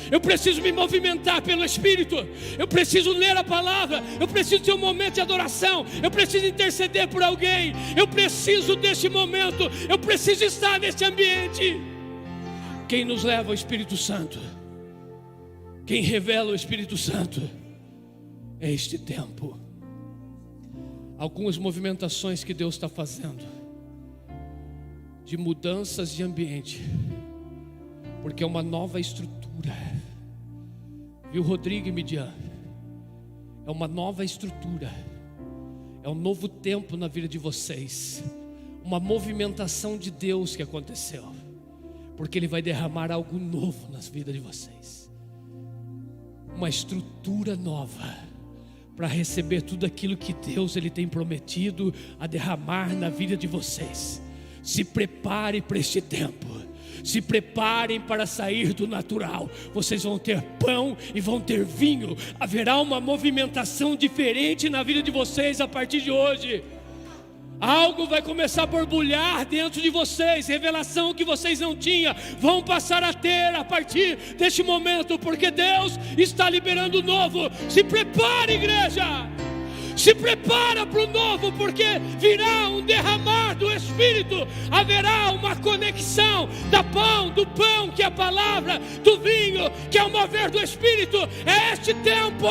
Eu preciso me movimentar pelo Espírito. Eu preciso ler a palavra. Eu preciso ter um momento de adoração. Eu preciso interceder por alguém. Eu preciso desse momento. Eu preciso estar nesse ambiente. Quem nos leva ao Espírito Santo, quem revela o Espírito Santo, é este tempo. Algumas movimentações que Deus está fazendo, de mudanças de ambiente, porque é uma nova estrutura. Viu, Rodrigo e Midian? É uma nova estrutura. É um novo tempo na vida de vocês. Uma movimentação de Deus que aconteceu, porque Ele vai derramar algo novo nas vidas de vocês. Uma estrutura nova para receber tudo aquilo que Deus Ele tem prometido a derramar na vida de vocês. Se prepare para este tempo. Se preparem para sair do natural. Vocês vão ter pão e vão ter vinho. Haverá uma movimentação diferente na vida de vocês a partir de hoje. Algo vai começar a borbulhar dentro de vocês. Revelação que vocês não tinham vão passar a ter a partir deste momento, porque Deus está liberando o novo. Se prepare, igreja. Se prepara para o novo, porque virá um derramar do Espírito. Haverá uma conexão do pão que é a palavra, do vinho que é o mover do Espírito. É este tempo.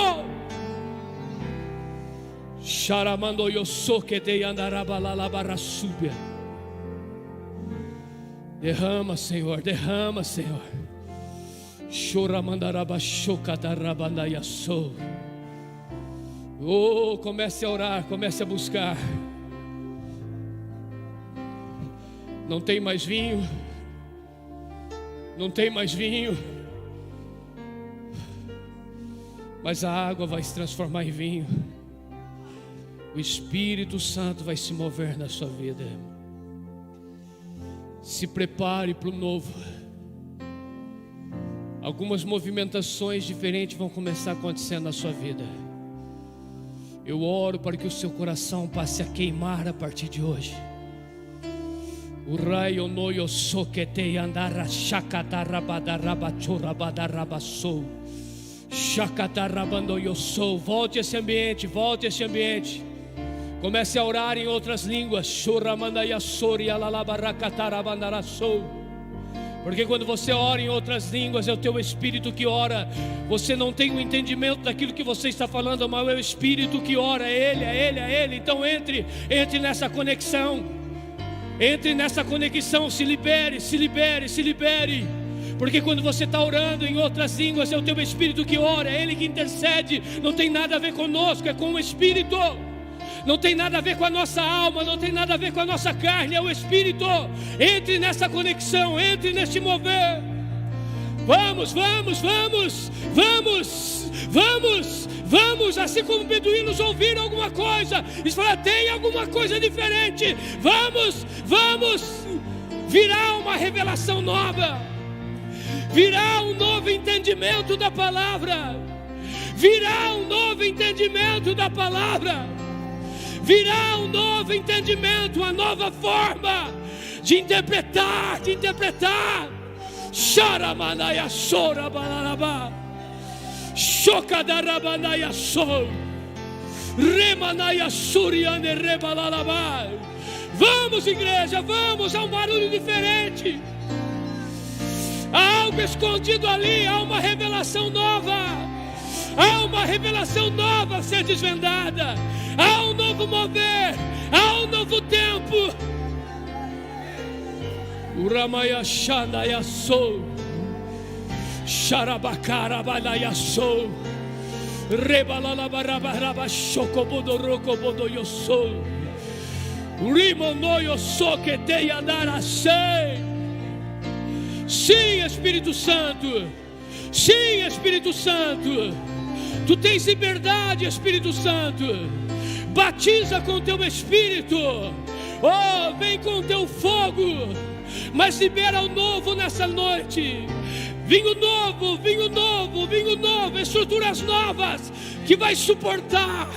Derrama, Senhor, derrama, Senhor. Oh, comece a orar, comece a buscar. Não tem mais vinho. Não tem mais vinho. Mas a água vai se transformar em vinho. O Espírito Santo vai se mover na sua vida. Se prepare para o novo. Algumas movimentações diferentes vão começar a acontecer na sua vida. Eu oro para que o seu coração passe a queimar a partir de hoje. O raio noio soquete andara chacatarabadarabachorabadarabasou. Chacatarabando-yo-sou. Volte a esse ambiente, volte a esse ambiente. Comece a orar em outras línguas. Choramandaiassori alalabaracatarabandarasou. Porque quando você ora em outras línguas, é o teu espírito que ora. Você não tem o entendimento daquilo que você está falando, mas é o espírito que ora. É Ele, é Ele, é Ele. Então entre nessa conexão. Entre nessa conexão, se libere, se libere, se libere. Porque quando você está orando em outras línguas, é o teu espírito que ora, é Ele que intercede. Não tem nada a ver conosco, é com o Espírito. Não tem nada a ver com a nossa alma, não tem nada a ver com a nossa carne, é o Espírito. Entre nessa conexão, entre neste mover. Vamos, vamos, vamos, vamos, vamos, vamos. Assim como beduínos ouviram alguma coisa, eles falaram, tem alguma coisa diferente. Vamos, vamos. Virá uma revelação nova. Virá um novo entendimento da palavra. Virá um novo entendimento da palavra. Virá um novo entendimento, uma nova forma de interpretar, de interpretar. Xaramanaya sora balarabá. Xocadarabanaya sou. Remanaya suriane rebalalabá. Vamos, igreja, vamos, há um barulho diferente. Há algo escondido ali, há uma revelação nova. Há uma revelação nova a ser desvendada. Há um novo mover, há um novo tempo. Uramaya Shandaya sou. Xarabacarabalaya sou. Rebalalabarabaraба chocobodorocobodoyo sou. Rimonoyo soquete andara sei. Sim, Espírito Santo. Sim, Espírito Santo. Tu tens liberdade, Espírito Santo. Batiza com teu Espírito. Oh, vem com teu fogo. Mas libera o novo nessa noite. Vinho novo, vinho novo, vinho novo. Estruturas novas que vai suportar.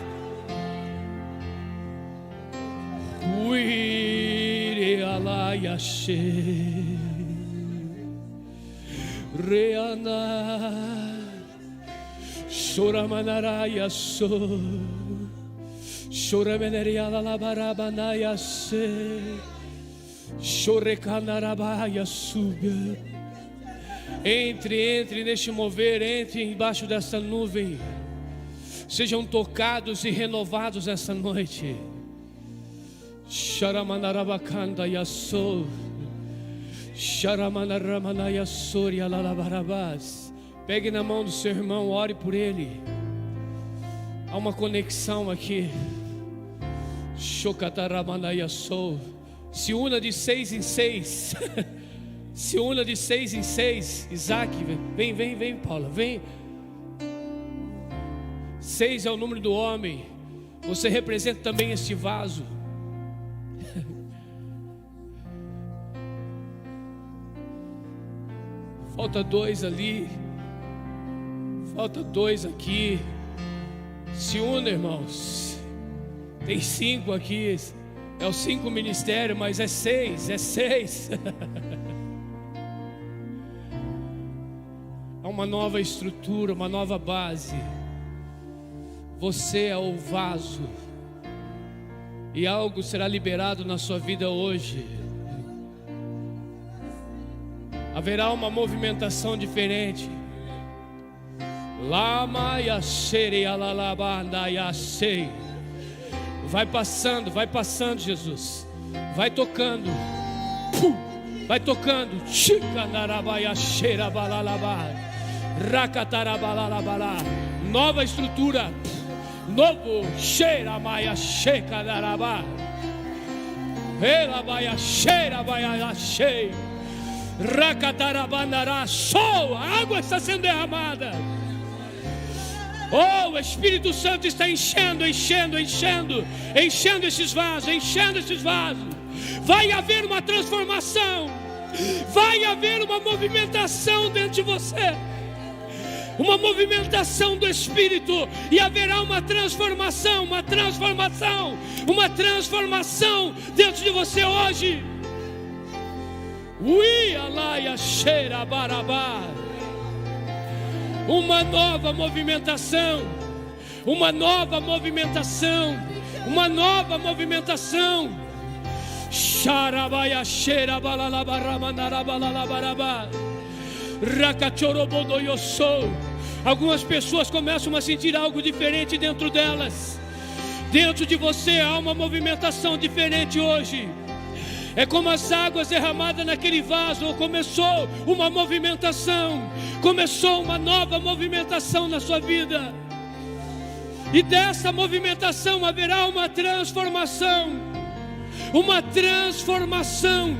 Reana Choramanaraya so Chorameneria la barabanaya se Chorecanarabaya suba. Entre neste mover, entre embaixo dessa nuvem. Sejam tocados e renovados essa noite. Sharamanarabakanda yaso Sharamanaramanaya soria lalabarabás. Pegue na mão do seu irmão, ore por ele. Há uma conexão aqui. Shokataramanaya so. Se una de 6 em 6. Se una de 6 em 6. Isaac, vem, Paula, vem. 6 é o número do homem. Você representa também este vaso. Falta 2 ali. Falta 2 aqui. Se una, irmãos. Tem 5 aqui. É o 5 ministério, mas é 6. É 6. Há uma nova estrutura, uma nova base. Você é o vaso. E algo será liberado na sua vida hoje. Haverá uma movimentação diferente. Vai passando, Jesus. Vai tocando. Vai tocando. Nova estrutura. Novo cheira maia checa darabá. Ela vai cheira vai cheia. Rakatarabanará, sol, a água está sendo derramada. Oh, o Espírito Santo está enchendo esses vasos, Vai haver uma transformação. Vai haver uma movimentação dentro de você. Uma movimentação do Espírito. E haverá uma transformação dentro de você hoje. Uma nova movimentação. Xarabaya cheira balalabarabarabalalabarabá. Rakachorobodoyoso. Algumas pessoas começam a sentir algo diferente dentro delas. Dentro de você há uma movimentação diferente hoje. É como as águas derramadas naquele vaso. Começou uma movimentação. Começou uma nova movimentação na sua vida. E dessa movimentação haverá uma transformação. Uma transformação.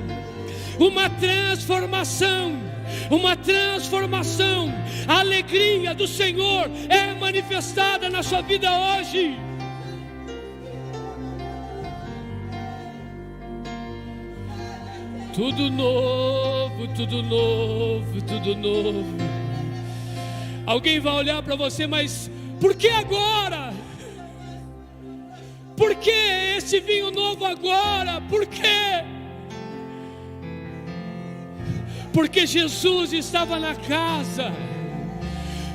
A alegria do Senhor é manifestada na sua vida hoje. Tudo novo. Alguém vai olhar para você, mas por que agora? Por que esse vinho novo agora? Por quê? Porque Jesus estava na casa.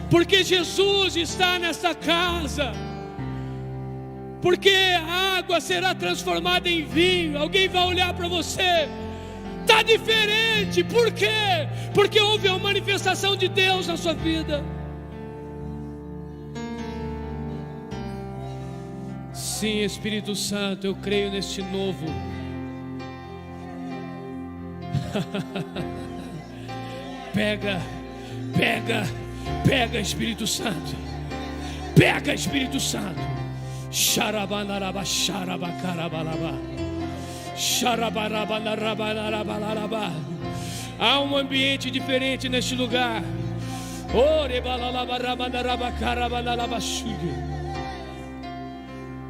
Porque Jesus está nessa casa. Porque a água será transformada em vinho. Alguém vai olhar para você. Está diferente, por quê? Porque houve uma manifestação de Deus na sua vida. Sim, Espírito Santo, eu creio neste novo. Pega, Espírito Santo. Pega, Espírito Santo. Xarabanaraba, xarabacarabalaba. Há um ambiente diferente neste lugar.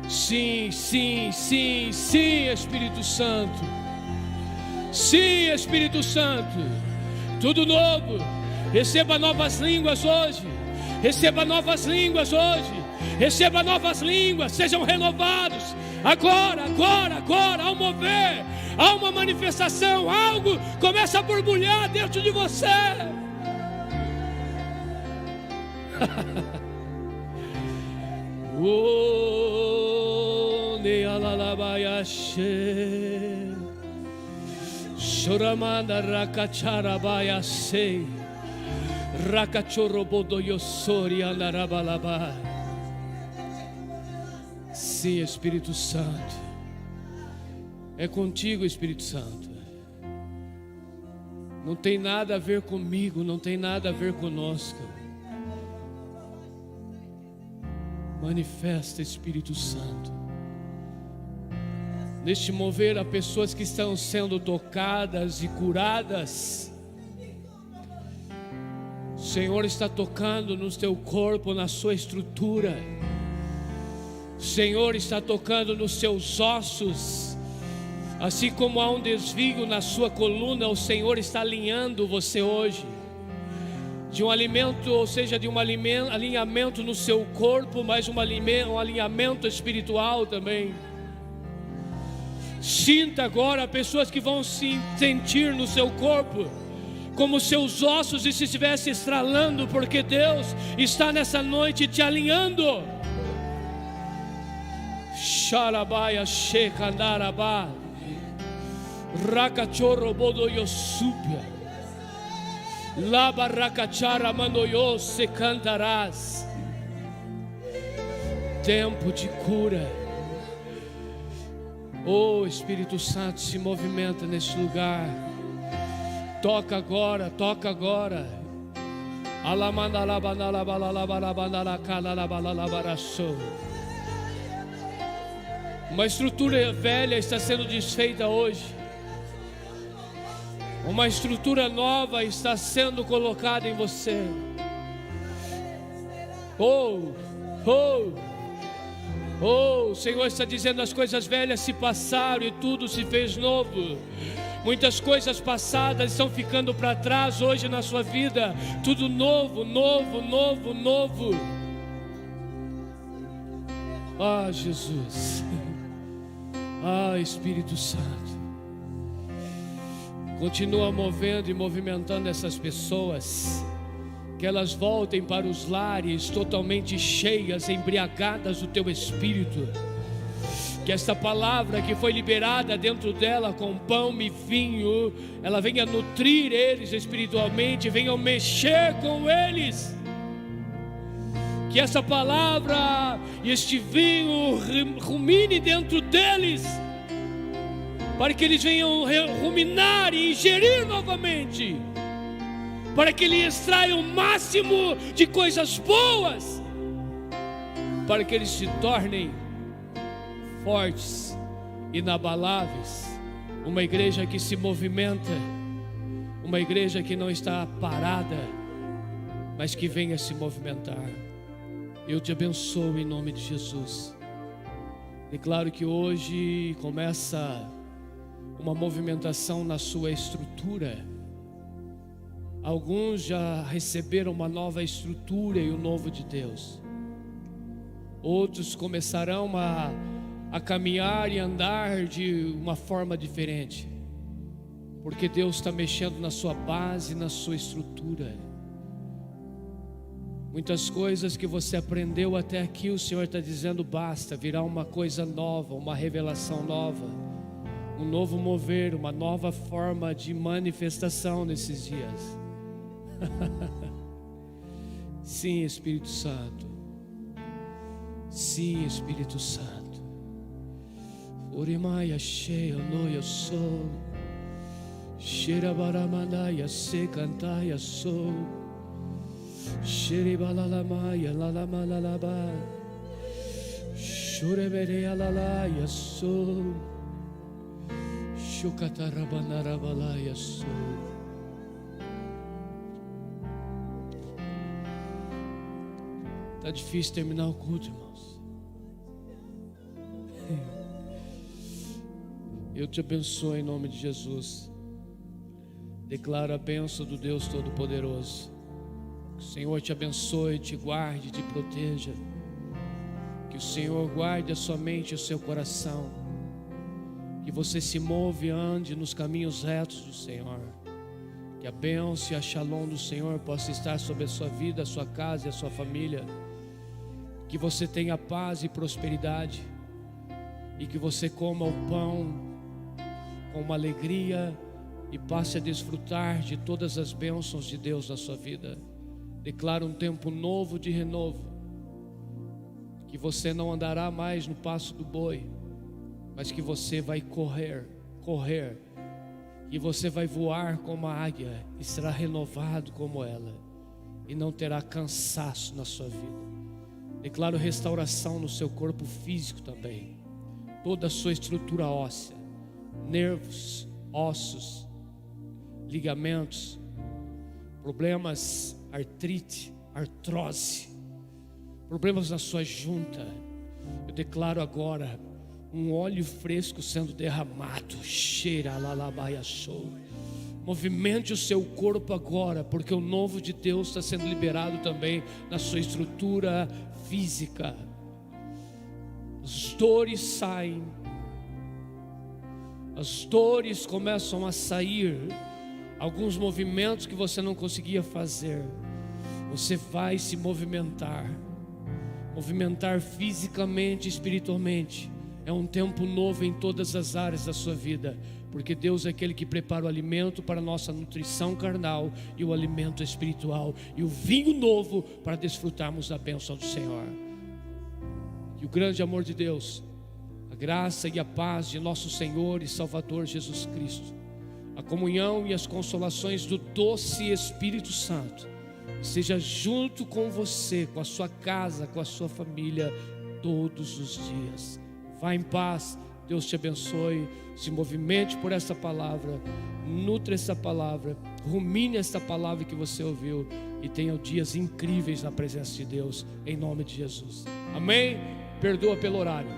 Sim, sim, sim, sim, Espírito Santo. Sim, Espírito Santo. Tudo novo. Receba novas línguas hoje. Receba novas línguas hoje. Receba novas línguas. Sejam renovados. Agora, agora, agora. Há um mover. Há uma manifestação. Algo começa a borbulhar dentro de você. Oh, ne alalabaya she, shoramanda rakacharabaya se, rakachorobodo yosori andarabalaba. Sim, Espírito Santo, é contigo, Espírito Santo. Não tem nada a ver comigo, não tem nada a ver conosco. Manifesta, Espírito Santo. Neste mover há pessoas que estão sendo tocadas e curadas. O Senhor está tocando no teu corpo, na sua estrutura. O Senhor está tocando nos seus ossos. Assim como há um desvio na sua coluna, o Senhor está alinhando você hoje. De um alimento, ou seja, de um alinhamento no seu corpo, mas um alinhamento espiritual também. Sinta agora pessoas que vão se sentir no seu corpo, como seus ossos se estivessem estralando, porque Deus está nessa noite te alinhando. Xarabaia shekandarabá, rakachorobodoyosúpia. La barracachara mandoyo se cantarás. Tempo de cura. Oh, Espírito Santo, se movimenta neste lugar. Toca agora, toca agora. Uma estrutura velha está sendo desfeita hoje. Uma estrutura nova está sendo colocada em você. Oh, oh, oh, o Senhor está dizendo: as coisas velhas se passaram e tudo se fez novo. Muitas coisas passadas estão ficando para trás hoje na sua vida. Tudo novo, novo, novo, novo. Ah, Jesus. Ah, Espírito Santo. Continua movendo e movimentando essas pessoas, que elas voltem para os lares totalmente cheias, embriagadas do teu Espírito. Que esta palavra que foi liberada dentro dela com pão e vinho, ela venha nutrir eles espiritualmente, venha mexer com eles. Que essa palavra e este vinho rumine dentro deles, para que eles venham ruminar e ingerir novamente, para que eles extraiam o máximo de coisas boas, para que eles se tornem fortes, inabaláveis, uma igreja que se movimenta, uma igreja que não está parada, mas que venha se movimentar. Eu te abençoo em nome de Jesus. Declaro que hoje começa uma movimentação na sua estrutura. Alguns já receberam uma nova estrutura e o novo de Deus. Outros começarão a caminhar e andar de uma forma diferente, porque Deus está mexendo na sua base, na sua estrutura. Muitas coisas que você aprendeu até aqui, o Senhor está dizendo basta, virá uma coisa nova, uma revelação nova, um novo mover, uma nova forma de manifestação nesses dias. Sim, Espírito Santo. Sim, Espírito Santo. Urimaya cheia noia sou, Shirabaramandaya se cantaia sou, Shiribalalamaya lalamalalaba, Shureberea lalaya sou, Shukatarabanarabalaya sou. Está difícil terminar o culto, irmãos. Eu te abençoo em nome de Jesus. Declaro a bênção do Deus Todo-Poderoso. Que o Senhor te abençoe, te guarde, te proteja. Que o Senhor guarde a sua mente e o seu coração. Que você se move e ande nos caminhos retos do Senhor. Que a bênção e a shalom do Senhor possa estar sobre a sua vida, a sua casa e a sua família. Que você tenha paz e prosperidade. E que você coma o pão com uma alegria e passe a desfrutar de todas as bênçãos de Deus na sua vida. Declaro um tempo novo de renovo. Que você não andará mais no passo do boi, mas que você vai correr. E você vai voar como a águia e será renovado como ela. E não terá cansaço na sua vida. Declaro restauração no seu corpo físico também. Toda a sua estrutura óssea, nervos, ossos, ligamentos, problemas, artrite, artrose, problemas na sua junta. Eu declaro agora um óleo fresco sendo derramado. Cheira lalabaia show. Movimente o seu corpo agora, porque o novo de Deus está sendo liberado também na sua estrutura física. As dores saem. As dores começam a sair. Alguns movimentos que você não conseguia fazer, você vai se movimentar fisicamente, espiritualmente. É um tempo novo em todas as áreas da sua vida, porque Deus é aquele que prepara o alimento para a nossa nutrição carnal e o alimento espiritual, e o vinho novo para desfrutarmos da bênção do Senhor. E o grande amor de Deus, a graça e a paz de nosso Senhor e Salvador Jesus Cristo, a comunhão e as consolações do doce Espírito Santo seja junto com você, com a sua casa, com a sua família todos os dias. Vá em paz, Deus te abençoe. Se movimente por essa palavra, nutre essa palavra, rumine essa palavra que você ouviu e tenha dias incríveis na presença de Deus, em nome de Jesus. Amém? Perdoa pelo horário.